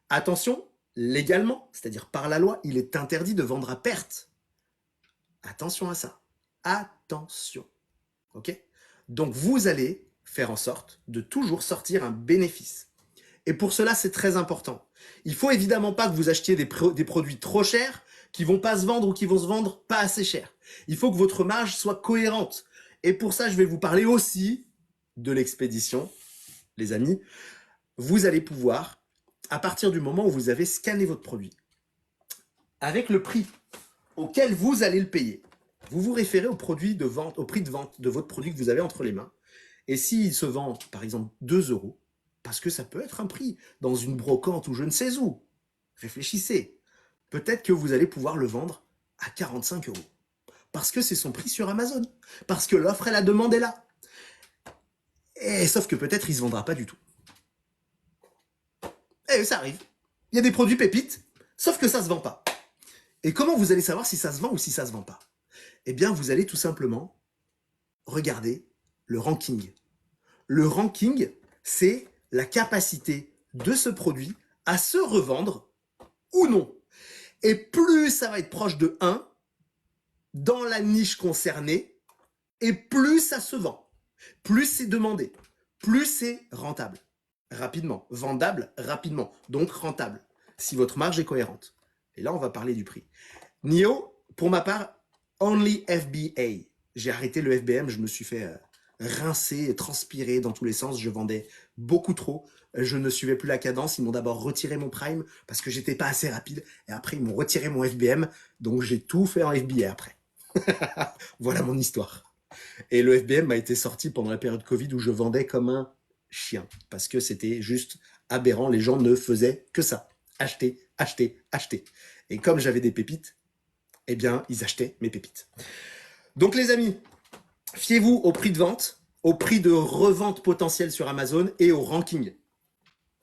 Attention, légalement, c'est-à-dire par la loi, il est interdit de vendre à perte. Attention à ça. Attention. Ok? Donc, vous allez faire en sorte de toujours sortir un bénéfice. Et pour cela, c'est très important. Il faut évidemment pas que vous achetiez des produits trop chers qui vont pas se vendre ou qui vont se vendre pas assez cher. Il faut que votre marge soit cohérente. Et pour ça, je vais vous parler aussi de l'expédition. Les amis, vous allez pouvoir, à partir du moment où vous avez scanné votre produit, avec le prix auquel vous allez le payer, vous vous référez au prix de vente de votre produit que vous avez entre les mains. Et s'il se vend, par exemple, 2 €, parce que ça peut être un prix dans une brocante ou je ne sais où, réfléchissez. Peut-être que vous allez pouvoir le vendre à 45 €. Parce que c'est son prix sur Amazon. Parce que l'offre et la demande est là. Et sauf que peut-être il ne se vendra pas du tout. Et ça arrive. Il y a des produits pépites, sauf que ça se vend pas. Et comment vous allez savoir si ça se vend ou si ça se vend pas? Eh bien, vous allez tout simplement regarder le ranking. Le ranking, c'est la capacité de ce produit à se revendre ou non. Et plus ça va être proche de 1 dans la niche concernée, et plus ça se vend. Plus c'est demandé, plus c'est rentable. Rapidement, vendable rapidement, donc rentable, si votre marge est cohérente. Et là, on va parler du prix. NIO, pour ma part, only FBA. J'ai arrêté le FBM, je me suis fait rincer, transpirer dans tous les sens. Je vendais beaucoup trop. Je ne suivais plus la cadence. Ils m'ont d'abord retiré mon Prime parce que j'étais pas assez rapide. Et après, ils m'ont retiré mon FBM. Donc, j'ai tout fait en FBA après. Voilà mon histoire. Et le FBM m'a été sorti pendant la période Covid où je vendais comme un chien. Parce que c'était juste aberrant. Les gens ne faisaient que ça. Acheter, acheter, acheter. Et comme j'avais des pépites, eh bien, ils achetaient mes pépites. Donc, les amis, fiez-vous au prix de vente, au prix de revente potentielle sur Amazon et au ranking.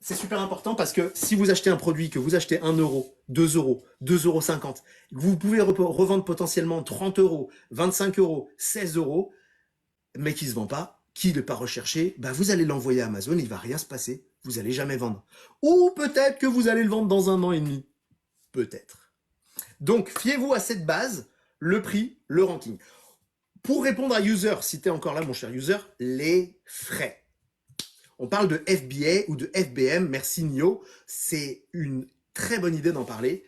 C'est super important parce que si vous achetez un produit, que vous achetez 1 €, 2 €, 2,50 €, vous pouvez revendre potentiellement 30 €, 25 €, 16 €, mais qui ne se vend pas, qui n'est pas recherché, bah vous allez l'envoyer à Amazon, il ne va rien se passer, vous n'allez jamais vendre. Ou peut-être que vous allez le vendre dans 1 an et demi. Peut-être. Donc, fiez-vous à cette base, le prix, le ranking. Pour répondre à user, si tu es encore là, mon cher user, les frais. On parle de FBA ou de FBM, merci Nio, c'est une très bonne idée d'en parler.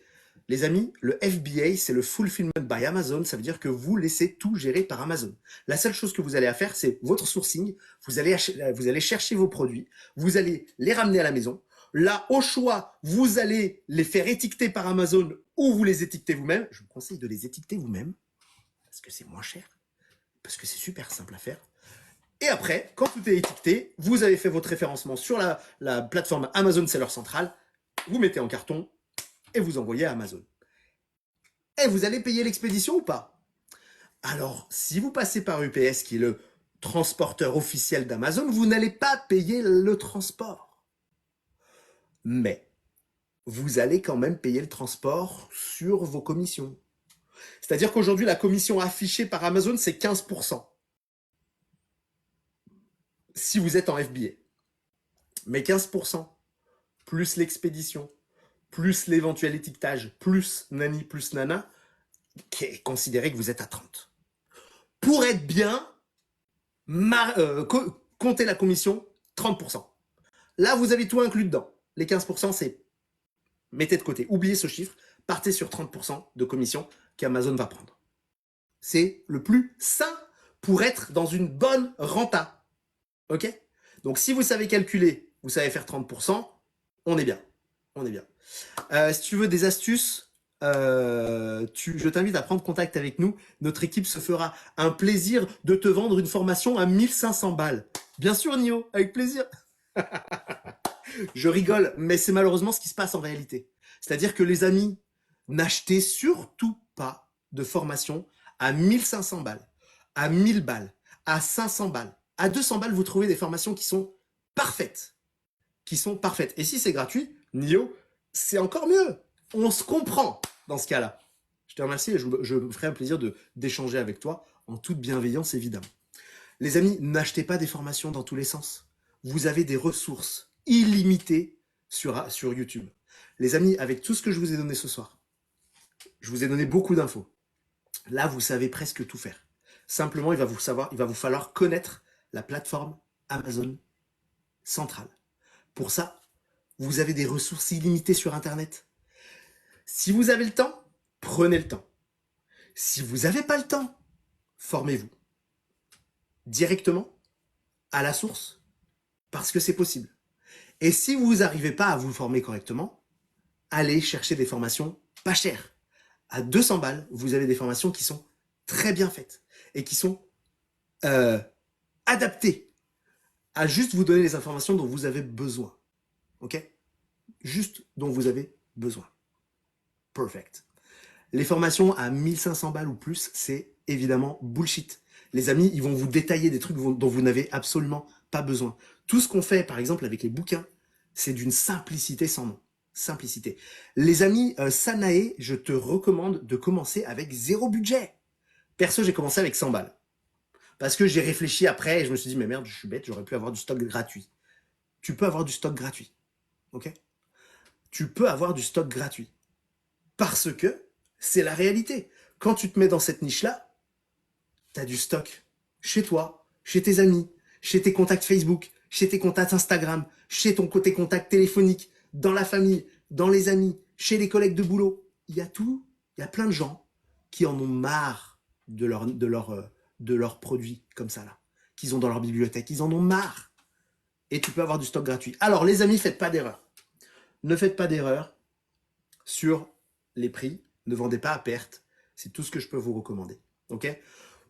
Les amis, le FBA, c'est le Fulfillment by Amazon, ça veut dire que vous laissez tout gérer par Amazon. La seule chose que vous allez à faire, c'est votre sourcing, vous allez chercher vos produits, vous allez les ramener à la maison. Là, au choix, vous allez les faire étiqueter par Amazon ou vous les étiquetez vous-même. Je vous conseille de les étiqueter vous-même parce que c'est moins cher. parce que c'est super simple à faire. Et après, quand tout est étiqueté, vous avez fait votre référencement sur la plateforme Amazon Seller Central, vous mettez en carton et vous envoyez à Amazon. Et vous allez payer l'expédition ou pas? Alors, si vous passez par UPS, qui est le transporteur officiel d'Amazon, vous n'allez pas payer le transport. Mais vous allez quand même payer le transport sur vos commissions. C'est-à-dire qu'aujourd'hui, la commission affichée par Amazon, c'est 15%. Si vous êtes en FBA. Mais 15%, plus l'expédition, plus l'éventuel étiquetage, plus nani, plus nana, considérez que vous êtes à 30. Pour être bien, comptez la commission 30%. Là, vous avez tout inclus dedans. Les 15%, c'est mettez de côté. Oubliez ce chiffre. Partez sur 30% de commission qu'Amazon va prendre. C'est le plus sain pour être dans une bonne renta. Ok? Donc, si vous savez calculer, vous savez faire 30%, on est bien. On est bien. Si tu veux des astuces, je t'invite à prendre contact avec nous. Notre équipe se fera un plaisir de te vendre une formation à 1500 balles. Bien sûr, Nio, avec plaisir. Je rigole, mais c'est malheureusement ce qui se passe en réalité. C'est-à-dire que les amis, n'achetez surtout pas de formation à 1500 balles, à 1000 balles, à 500 balles. À 200 balles, vous trouvez des formations qui sont parfaites. Et si c'est gratuit, Nio, c'est encore mieux. On se comprend dans ce cas-là. Je te remercie et je me ferai un plaisir d'échanger avec toi en toute bienveillance, évidemment. Les amis, n'achetez pas des formations dans tous les sens. Vous avez des ressources illimitées sur YouTube. Les amis, avec tout ce que je vous ai donné ce soir, je vous ai donné beaucoup d'infos. Là, vous savez presque tout faire. Simplement, il va vous falloir connaître la plateforme Amazon centrale. Pour ça, vous avez des ressources illimitées sur Internet. Si vous avez le temps, prenez le temps. Si vous n'avez pas le temps, formez-vous. Directement, à la source, parce que c'est possible. Et si vous n'arrivez pas à vous former correctement, allez chercher des formations pas chères. À 200 balles, vous avez des formations qui sont très bien faites et qui sont adaptées à juste vous donner les informations dont vous avez besoin. Ok? Juste dont vous avez besoin. Perfect. Les formations à 1500 balles ou plus, c'est évidemment bullshit. Les amis, ils vont vous détailler des trucs dont vous n'avez absolument pas besoin. Tout ce qu'on fait, par exemple, avec les bouquins, c'est d'une simplicité sans nom. Simplicité. Les amis, Sanae, je te recommande de commencer avec 0 budget. Perso, j'ai commencé avec 100 balles. Parce que j'ai réfléchi après et je me suis dit, mais merde, je suis bête, j'aurais pu avoir du stock gratuit. Tu peux avoir du stock gratuit. Ok? Tu peux avoir du stock gratuit. Parce que c'est la réalité. Quand tu te mets dans cette niche-là, tu as du stock chez toi, chez tes amis, chez tes contacts Facebook, chez tes contacts Instagram, chez tes contacts téléphoniques, dans la famille, dans les amis, chez les collègues de boulot. Il y a tout. Il y a plein de gens qui en ont marre de leurs produits comme ça là, qu'ils ont dans leur bibliothèque. Ils en ont marre. Et tu peux avoir du stock gratuit. Alors les amis, faites pas d'erreur. Ne faites pas d'erreur sur les prix. Ne vendez pas à perte. C'est tout ce que je peux vous recommander. Ok?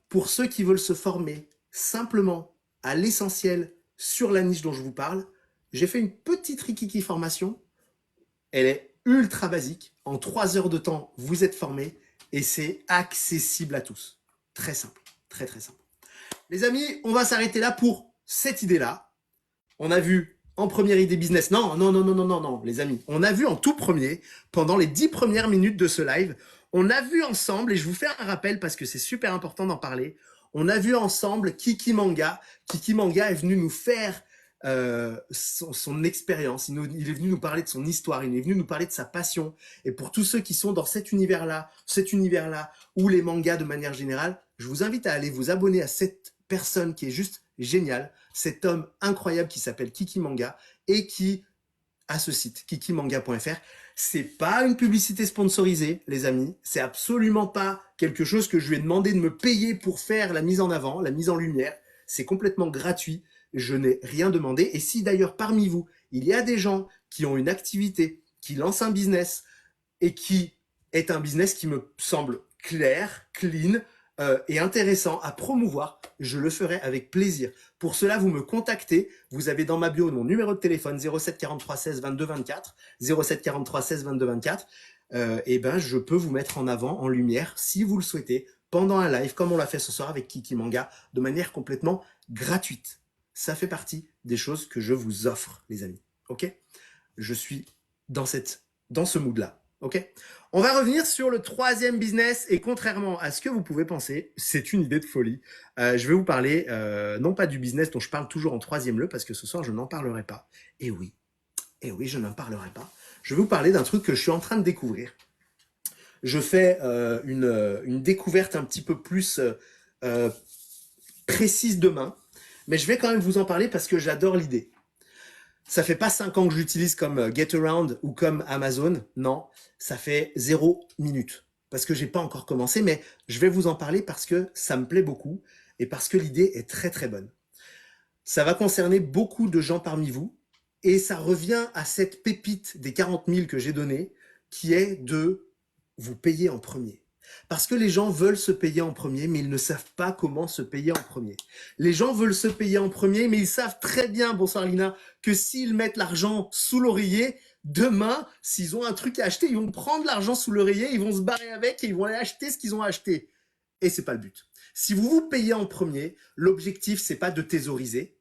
Pour ceux qui veulent se former simplement à l'essentiel sur la niche dont je vous parle, j'ai fait une petite Rikiki formation. Elle est ultra basique. En 3 heures de temps, vous êtes formé et c'est accessible à tous. Très simple. Très, très simple. Les amis, on va s'arrêter là pour cette idée-là. On a vu en première idée business. Non, les amis. On a vu en tout premier, pendant les 10 premières minutes de ce live, on a vu ensemble, et je vous fais un rappel parce que c'est super important d'en parler, on a vu ensemble Kiki Manga. Kiki Manga est venu nous faire son expérience. Il est venu nous parler de son histoire. Il est venu nous parler de sa passion. Et pour tous ceux qui sont dans cet univers-là, ou les mangas de manière générale, je vous invite à aller vous abonner à cette personne qui est juste géniale, cet homme incroyable qui s'appelle Kiki Manga et qui a ce site, kikimanga.fr. C'est pas une publicité sponsorisée, les amis. C'est absolument pas quelque chose que je lui ai demandé de me payer pour faire la mise en avant, la mise en lumière. C'est complètement gratuit. Je n'ai rien demandé. Et si d'ailleurs parmi vous, il y a des gens qui ont une activité, qui lancent un business et qui est un business qui me semble clair, clean, et intéressant à promouvoir, je le ferai avec plaisir. Pour cela, vous me contactez. Vous avez dans ma bio mon numéro de téléphone 07 43 16 22 24, 07 43 16 22 24. Et ben, je peux vous mettre en avant, en lumière, si vous le souhaitez, pendant un live, comme on l'a fait ce soir avec Kiki Manga, de manière complètement gratuite. Ça fait partie des choses que je vous offre, les amis. Ok? Je suis dans ce mood-là. Ok? On va revenir sur le troisième business et contrairement à ce que vous pouvez penser, c'est une idée de folie. Je vais vous parler non pas du business dont je parle toujours en troisième lieu parce que ce soir je n'en parlerai pas. Et oui, je n'en parlerai pas. Je vais vous parler d'un truc que je suis en train de découvrir. Je fais une découverte un petit peu plus précise demain, mais je vais quand même vous en parler parce que j'adore l'idée. Ça fait pas 5 ans que j'utilise comme GetAround ou comme Amazon. Non, ça fait 0 minute. Parce que j'ai pas encore commencé, mais je vais vous en parler parce que ça me plaît beaucoup et parce que l'idée est très très bonne. Ça va concerner beaucoup de gens parmi vous et ça revient à cette pépite des 40 000 que j'ai donné qui est de vous payer en premier. Parce que les gens veulent se payer en premier, mais ils ne savent pas comment se payer en premier. Les gens veulent se payer en premier, mais ils savent très bien, bonsoir Lina, que s'ils mettent l'argent sous l'oreiller, demain, s'ils ont un truc à acheter, ils vont prendre l'argent sous l'oreiller, ils vont se barrer avec et ils vont aller acheter ce qu'ils ont acheté. Et c'est pas le but. Si vous vous payez en premier, l'objectif, c'est pas de thésauriser.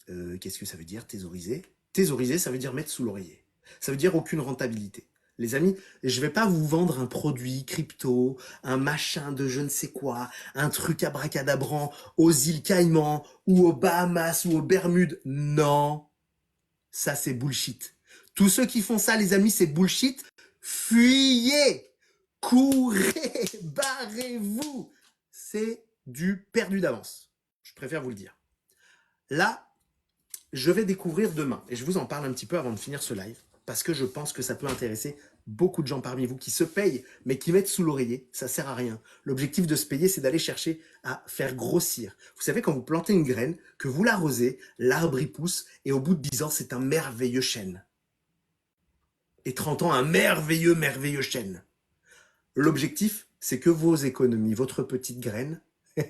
Qu'est-ce que ça veut dire, thésauriser? Thésauriser, ça veut dire mettre sous l'oreiller. Ça veut dire aucune rentabilité. Les amis, je vais pas vous vendre un produit crypto, un machin de je ne sais quoi, un truc abracadabrant aux îles Caïmans ou aux Bahamas ou aux Bermudes. Non, ça c'est bullshit. Tous ceux qui font ça, les amis, c'est bullshit. Fuyez, courez, barrez-vous. C'est du perdu d'avance. Je préfère vous le dire. Là, je vais découvrir demain, et je vous en parle un petit peu avant de finir ce live, parce que je pense que ça peut intéresser beaucoup de gens parmi vous qui se payent, mais qui mettent sous l'oreiller. Ça sert à rien. L'objectif de se payer, c'est d'aller chercher à faire grossir. Vous savez, quand vous plantez une graine, que vous l'arrosez, l'arbre y pousse, et au bout de 10 ans, c'est un merveilleux chêne. Et 30 ans, un merveilleux, merveilleux chêne. L'objectif, c'est que vos économies, votre petite graine,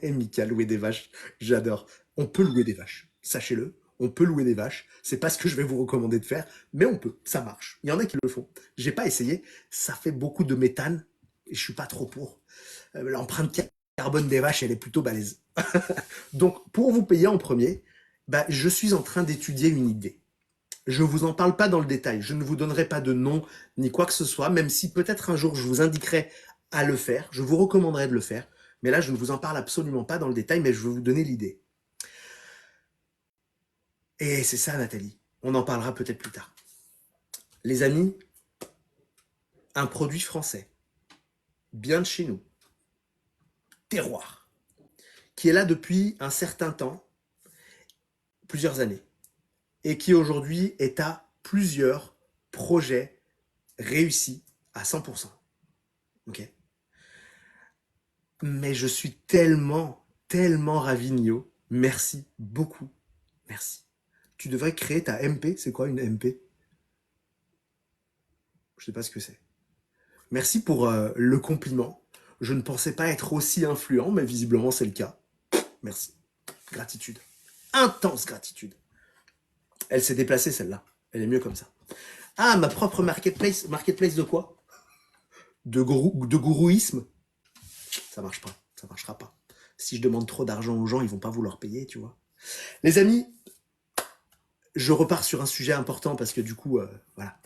Mika, louer des vaches, j'adore. On peut louer des vaches, sachez-le. On peut louer des vaches. C'est pas ce que je vais vous recommander de faire, mais on peut. Ça marche. Il y en a qui le font. J'ai pas essayé. Ça fait beaucoup de méthane et je suis pas trop pour. L'empreinte carbone des vaches, elle est plutôt balèze. Donc, pour vous payer en premier, je suis en train d'étudier une idée. Je vous en parle pas dans le détail. Je ne vous donnerai pas de nom ni quoi que ce soit, même si peut-être un jour je vous indiquerai à le faire. Je vous recommanderai de le faire. Mais là, je ne vous en parle absolument pas dans le détail, mais je vais vous donner l'idée. Et c'est ça, Nathalie. On en parlera peut-être plus tard. Les amis, un produit français, bien de chez nous, terroir, qui est là depuis un certain temps, plusieurs années, et qui aujourd'hui est à plusieurs projets réussis à 100%. Ok. Mais je suis tellement ravi, Nio. Merci beaucoup. Merci. Tu devrais créer ta MP. C'est quoi une MP? Je sais pas ce que c'est. Merci pour le compliment. Je ne pensais pas être aussi influent, mais visiblement c'est le cas. Merci. Gratitude. Intense gratitude. Elle s'est déplacée celle-là. Elle est mieux comme ça. Ah, ma propre marketplace. Marketplace de quoi? De gourouisme? Ça marche pas. Ça marchera pas. Si je demande trop d'argent aux gens, ils vont pas vouloir payer, tu vois. Les amis, je repars sur un sujet important parce que du coup, voilà.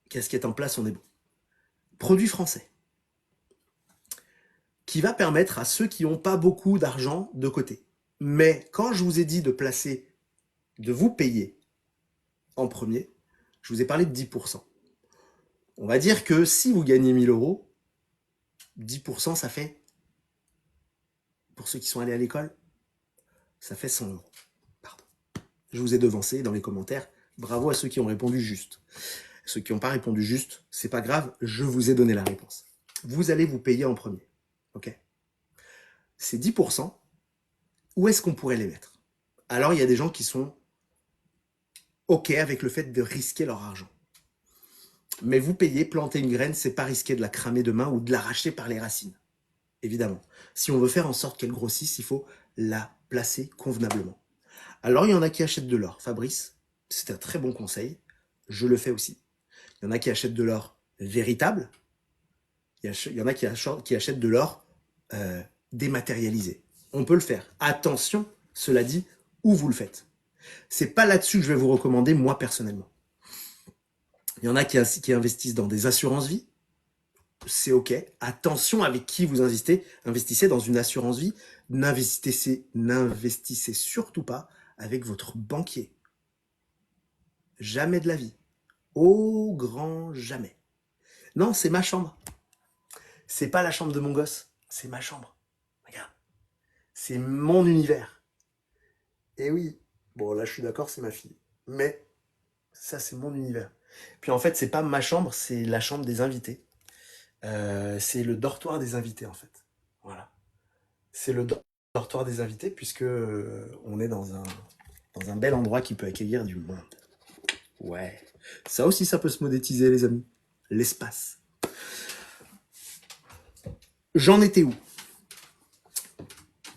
Qu'est-ce qui est en place, on est bon. Produit français. Qui va permettre à ceux qui n'ont pas beaucoup d'argent de côté. Mais quand je vous ai dit de placer, de vous payer en premier, je vous ai parlé de 10%. On va dire que si vous gagnez 1000 euros, 10%, ça fait, pour ceux qui sont allés à l'école, ça fait 100 euros. Pardon. Je vous ai devancé dans les commentaires. Bravo à ceux qui ont répondu juste. Ceux qui n'ont pas répondu juste, c'est pas grave, je vous ai donné la réponse. Vous allez vous payer en premier. Ok? Ces 10%, où est-ce qu'on pourrait les mettre? Alors, il y a des gens qui sont OK avec le fait de risquer leur argent. Mais vous payez, planter une graine, c'est pas risquer de la cramer demain ou de l'arracher par les racines. Évidemment. Si on veut faire en sorte qu'elle grossisse, il faut la placer convenablement. Alors, il y en a qui achètent de l'or. Fabrice, c'est un très bon conseil. Je le fais aussi. Il y en a qui achètent de l'or véritable. Il y en a qui achètent de l'or dématérialisé. On peut le faire. Attention, cela dit, où vous le faites. C'est pas là-dessus que je vais vous recommander, moi, personnellement. Il y en a qui investissent dans des assurances-vie. C'est OK. Attention avec qui vous investissez. Investissez dans une assurance-vie. N'investissez surtout pas avec votre banquier. Jamais de la vie. Au grand jamais. Non, c'est ma chambre. C'est pas la chambre de mon gosse. C'est ma chambre. Regarde. C'est mon univers. Et oui. Bon, là, je suis d'accord, c'est ma fille. Mais ça, c'est mon univers. Puis en fait, c'est pas ma chambre, c'est la chambre des invités. C'est le dortoir des invités, en fait. Voilà. C'est le dortoir des invités, puisque on est dans un bel endroit qui peut accueillir du monde. Ouais. Ça aussi, ça peut se monétiser, les amis. L'espace. J'en étais où?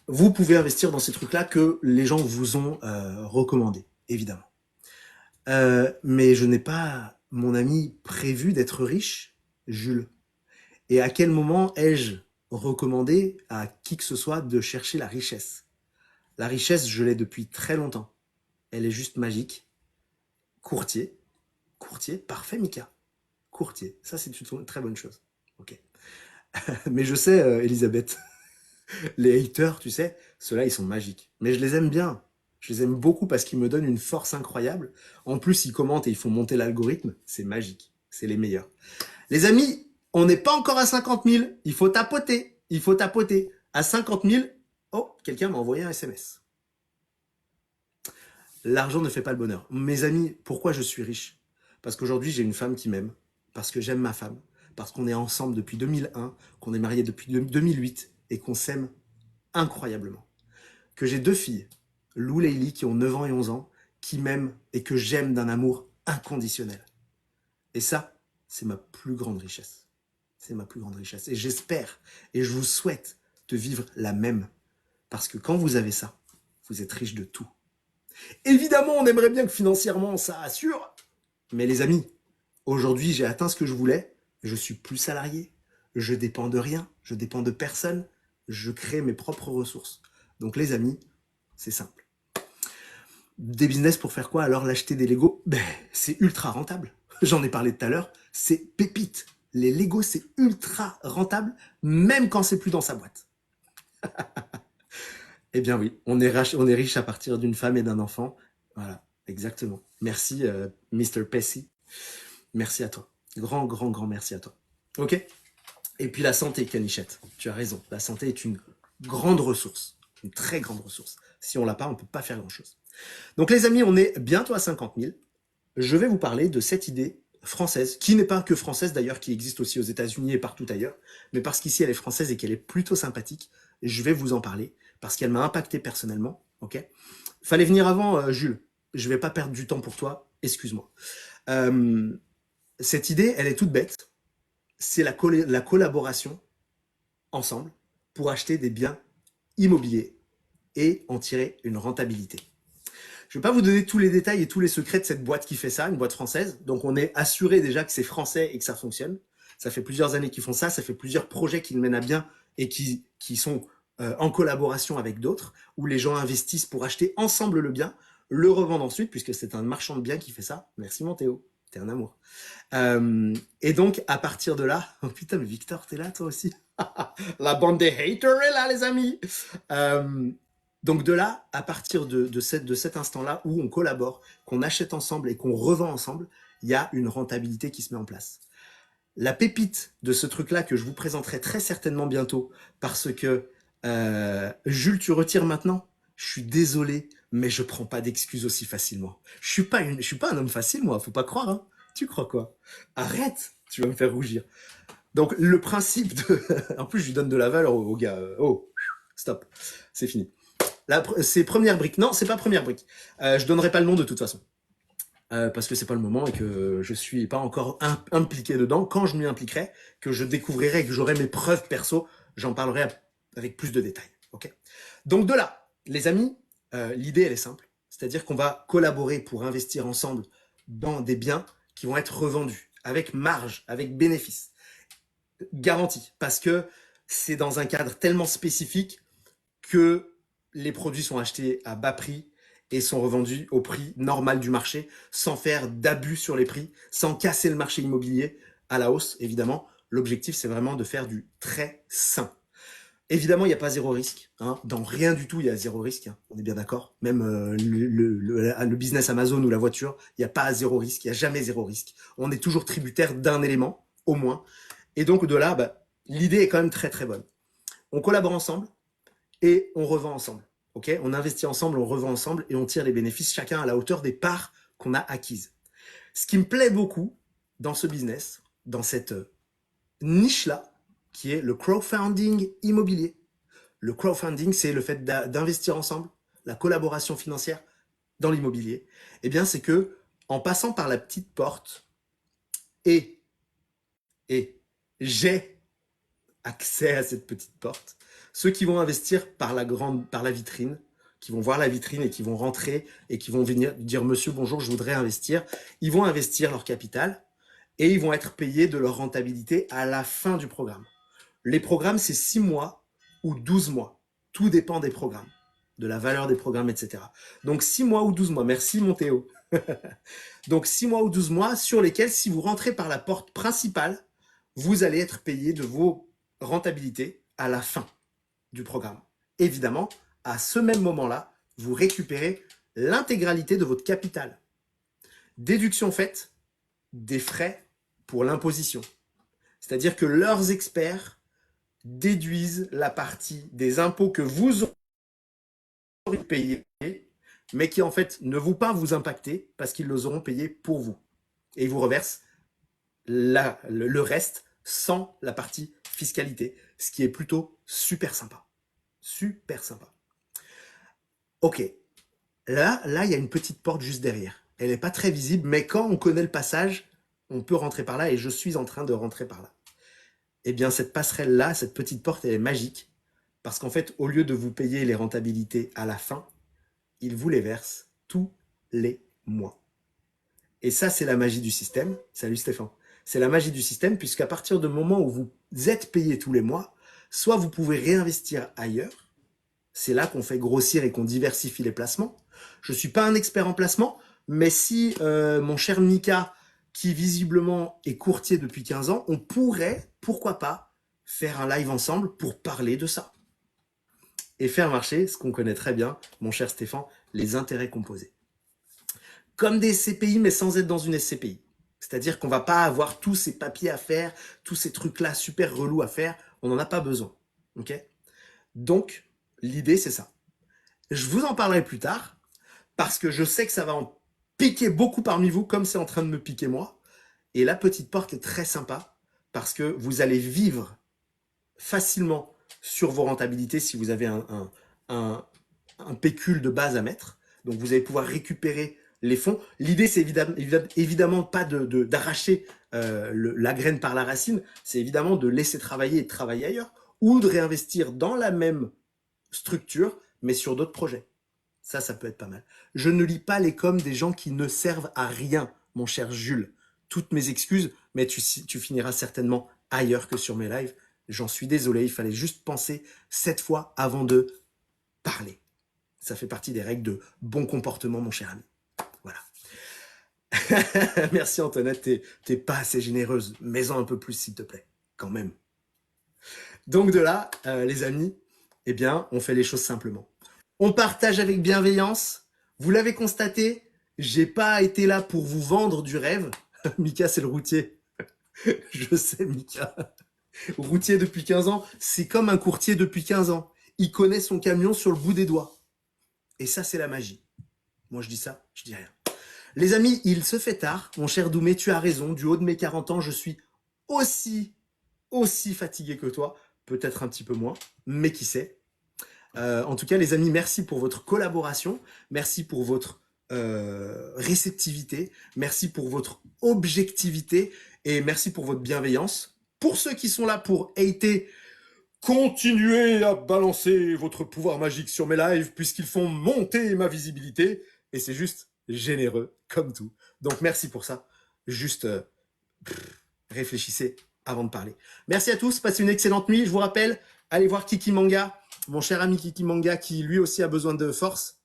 Vous pouvez investir dans ces trucs-là que les gens vous ont recommandés, évidemment. Mais je n'ai pas, mon ami, prévu d'être riche, Jules. Et à quel moment ai-je recommandé à qui que ce soit de chercher la richesse? La richesse, je l'ai depuis très longtemps. Elle est juste magique. Courtier. Courtier, parfait, Mika. Courtier. Ça, c'est une très bonne chose. Ok. Mais je sais, Elisabeth, les haters, tu sais, ceux-là, ils sont magiques. Mais je les aime bien. Je les aime beaucoup parce qu'ils me donnent une force incroyable. En plus, ils commentent et ils font monter l'algorithme. C'est magique. C'est les meilleurs. Les amis, on n'est pas encore à 50 000. Il faut tapoter. Il faut tapoter. À 50 000, oh, quelqu'un m'a envoyé un SMS. L'argent ne fait pas le bonheur. Mes amis, pourquoi je suis riche? Parce qu'aujourd'hui, j'ai une femme qui m'aime. Parce que j'aime ma femme. Parce qu'on est ensemble depuis 2001, qu'on est mariés depuis 2008 et qu'on s'aime incroyablement. Que j'ai 2 filles, Lou et Leili, qui ont 9 ans et 11 ans, qui m'aiment et que j'aime d'un amour inconditionnel. Et ça, c'est ma plus grande richesse. C'est ma plus grande richesse. Et j'espère et je vous souhaite de vivre la même. Parce que quand vous avez ça, vous êtes riche de tout. Évidemment, on aimerait bien que financièrement, ça assure. Mais les amis, aujourd'hui, j'ai atteint ce que je voulais. Je suis plus salarié. Je dépends de rien. Je dépends de personne. Je crée mes propres ressources. Donc les amis, c'est simple. Des business pour faire quoi? Alors l'acheter des Lego, c'est ultra rentable. J'en ai parlé tout à l'heure. C'est pépite. Les Lego, c'est ultra rentable, même quand c'est plus dans sa boîte. Eh bien oui, on est riche à partir d'une femme et d'un enfant. Voilà, exactement. Merci, Mr. Pessy. Merci à toi. Grand, grand, grand merci à toi. Ok? Et puis la santé, Canichette. Tu as raison. La santé est une grande ressource. Une très grande ressource. Si on l'a pas, on peut pas faire grand-chose. Donc les amis, on est bientôt à 50 000. Je vais vous parler de cette idée française, qui n'est pas que française d'ailleurs, qui existe aussi aux États-Unis et partout ailleurs, mais parce qu'ici elle est française et qu'elle est plutôt sympathique, je vais vous en parler, parce qu'elle m'a impacté personnellement, ok? Fallait venir avant, Jules. Je vais pas perdre du temps pour toi, excuse-moi. Cette idée, elle est toute bête. C'est la collaboration ensemble pour acheter des biens immobiliers et en tirer une rentabilité. Je ne vais pas vous donner tous les détails et tous les secrets de cette boîte qui fait ça, une boîte française. Donc on est assuré déjà que c'est français et que ça fonctionne. Ça fait plusieurs années qu'ils font ça, ça fait plusieurs projets qu'ils mènent à bien et qui sont en collaboration avec d'autres, où les gens investissent pour acheter ensemble le bien, le revendre ensuite, puisque c'est un marchand de biens qui fait ça. Merci mon Théo, t'es un amour. Et donc à partir de là, oh putain mais Victor, t'es là toi aussi. La bande des haters est là les amis. Donc de là, à partir de cet instant-là où on collabore, qu'on achète ensemble et qu'on revend ensemble, il y a une rentabilité qui se met en place. La pépite de ce truc-là que je vous présenterai très certainement bientôt, parce que Jules, tu retires maintenant? Je suis désolé, mais je prends pas d'excuses aussi facilement. Je suis pas un homme facile, moi, faut pas croire. Hein. Tu crois quoi? Arrête, tu vas me faire rougir. Donc le principe de... En plus, je lui donne de la valeur au gars. Oh, stop, c'est fini. C'est première brique. Non, c'est pas première brique. Je donnerai pas le nom de toute façon. parce que c'est pas le moment et que je suis pas encore impliqué dedans. Quand je m'y impliquerai, que je découvrirai, que j'aurai mes preuves perso, j'en parlerai avec plus de détails. Ok. Donc de là, les amis, l'idée elle est simple, c'est-à-dire qu'on va collaborer pour investir ensemble dans des biens qui vont être revendus avec marge, avec bénéfice, garantie, parce que c'est dans un cadre tellement spécifique que les produits sont achetés à bas prix et sont revendus au prix normal du marché, sans faire d'abus sur les prix, sans casser le marché immobilier à la hausse, évidemment. L'objectif, c'est vraiment de faire du très sain. Évidemment, il n'y a pas zéro risque. Hein. Dans rien du tout, il y a zéro risque. Hein. On est bien d'accord. Même le business Amazon ou la voiture, il n'y a pas zéro risque. Il n'y a jamais zéro risque. On est toujours tributaire d'un élément, au moins. Et donc, de là, l'idée est quand même très, très bonne. On collabore ensemble et on revend ensemble. Ok, on investit ensemble, on revend ensemble et on tire les bénéfices chacun à la hauteur des parts qu'on a acquises. Ce qui me plaît beaucoup dans ce business, dans cette niche-là, qui est le crowdfunding immobilier. Le crowdfunding, c'est le fait d'investir ensemble, la collaboration financière dans l'immobilier. Eh bien, c'est que en passant par la petite porte et j'ai accès à cette petite porte, ceux qui vont investir par la vitrine, qui vont voir la vitrine et qui vont rentrer et qui vont venir dire monsieur bonjour, je voudrais investir, ils vont investir leur capital et ils vont être payés de leur rentabilité à la fin du programme. Les programmes, c'est 6 mois ou 12 mois. Tout dépend des programmes, de la valeur des programmes, etc. Donc 6 mois ou 12 mois. Merci mon Théo. Donc 6 mois ou 12 mois sur lesquels, si vous rentrez par la porte principale, vous allez être payé de vos rentabilités à la fin du programme. Évidemment, à ce même moment-là, vous récupérez l'intégralité de votre capital. Déduction faite des frais pour l'imposition. C'est-à-dire que leurs experts déduisent la partie des impôts que vous aurez payés, mais qui en fait ne vont pas vous impacter parce qu'ils les auront payés pour vous. Et ils vous reversent le reste sans la partie fiscalité, ce qui est plutôt super sympa. Super sympa. Ok, là, il y a une petite porte juste derrière. Elle n'est pas très visible, mais quand on connaît le passage, on peut rentrer par là et je suis en train de rentrer par là. Eh bien, cette passerelle-là, cette petite porte, elle est magique. Parce qu'en fait, au lieu de vous payer les rentabilités à la fin, ils vous les versent tous les mois. Et ça, c'est la magie du système. Salut Stéphane. C'est la magie du système, puisqu'à partir du moment où vous êtes payé tous les mois, soit vous pouvez réinvestir ailleurs. C'est là qu'on fait grossir et qu'on diversifie les placements. Je ne suis pas un expert en placement, mais si mon cher Mika, qui visiblement est courtier depuis 15 ans, on pourrait, pourquoi pas, faire un live ensemble pour parler de ça. Et faire marcher ce qu'on connaît très bien, mon cher Stéphane, les intérêts composés. Comme des SCPI, mais sans être dans une SCPI. C'est-à-dire qu'on ne va pas avoir tous ces papiers à faire, tous ces trucs-là super relous à faire, on n'en a pas besoin. Ok ? Donc, l'idée, c'est ça. Je vous en parlerai plus tard, parce que je sais que ça va en piquer beaucoup parmi vous, comme c'est en train de me piquer moi. Et la petite porte est très sympa, parce que vous allez vivre facilement sur vos rentabilités si vous avez un pécule de base à mettre. Donc, vous allez pouvoir récupérer les fonds. L'idée, c'est évidemment pas d'arracher la graine par la racine, c'est évidemment de laisser travailler et de travailler ailleurs, ou de réinvestir dans la même structure, mais sur d'autres projets. Ça peut être pas mal. Je ne lis pas les coms des gens qui ne servent à rien, mon cher Jules. Toutes mes excuses, mais tu finiras certainement ailleurs que sur mes lives. J'en suis désolé, il fallait juste penser 7 fois avant de parler. Ça fait partie des règles de bon comportement, mon cher ami. Voilà. Merci Antoinette, t'es pas assez généreuse. Mets-en un peu plus, s'il te plaît. Quand même. Donc de là, les amis, eh bien, on fait les choses simplement. On partage avec bienveillance. Vous l'avez constaté, j'ai pas été là pour vous vendre du rêve. Mika, c'est le routier. Je sais, Mika. Routier depuis 15 ans, c'est comme un courtier depuis 15 ans. Il connaît son camion sur le bout des doigts. Et ça, c'est la magie. Moi, je dis ça, je dis rien. Les amis, il se fait tard. Mon cher Doumé, tu as raison. Du haut de mes 40 ans, je suis aussi fatigué que toi. Peut-être un petit peu moins, mais qui sait. En tout cas, les amis, merci pour votre collaboration. Merci pour votre réceptivité, merci pour votre objectivité et merci pour votre bienveillance. Pour ceux qui sont là pour hater, continuez à balancer votre pouvoir magique sur mes lives puisqu'ils font monter ma visibilité et c'est juste généreux comme tout. Donc merci pour ça. Juste réfléchissez avant de parler. Merci à tous, passez une excellente nuit. Je vous rappelle, allez voir Kiki Manga, mon cher ami Kiki Manga qui lui aussi a besoin de force,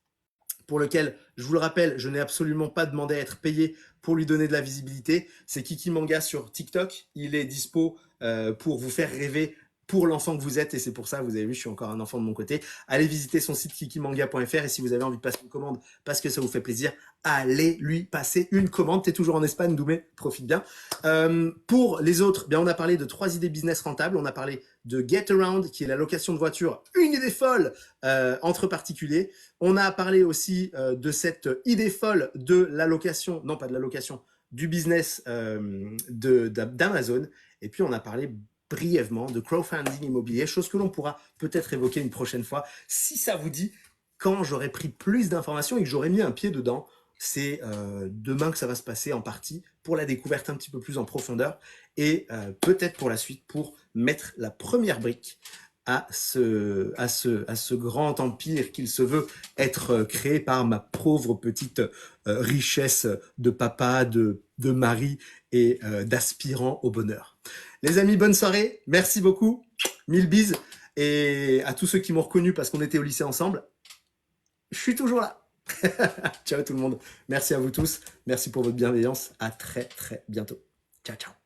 pour lequel, je vous le rappelle, je n'ai absolument pas demandé à être payé pour lui donner de la visibilité. C'est Kiki Manga sur TikTok. Il est dispo pour vous faire rêver pour l'enfant que vous êtes, et c'est pour ça, vous avez vu, je suis encore un enfant de mon côté. Allez visiter son site kikimanga.fr, et si vous avez envie de passer une commande parce que ça vous fait plaisir, allez lui passer une commande. T'es toujours en Espagne, Doumé, profite bien. Pour les autres, bien, on a parlé de 3 idées business rentables. On a parlé de Get Around, qui est la location de voiture, une idée folle entre particuliers. On a parlé aussi de cette idée folle de la location, non pas de la location, du business d'Amazon. Et puis on a parlé brièvement de crowdfunding immobilier, chose que l'on pourra peut-être évoquer une prochaine fois, si ça vous dit, quand j'aurai pris plus d'informations et que j'aurai mis un pied dedans. C'est demain que ça va se passer en partie pour la découverte un petit peu plus en profondeur et peut-être pour la suite pour mettre la première brique à ce grand empire qu'il se veut être créé par ma pauvre petite richesse de papa, de mari et d'aspirant au bonheur. Les amis, bonne soirée, merci beaucoup, 1000 bises, et à tous ceux qui m'ont reconnu parce qu'on était au lycée ensemble, je suis toujours là. Ciao tout le monde, merci à vous tous, merci pour votre bienveillance, à très très bientôt. Ciao ciao.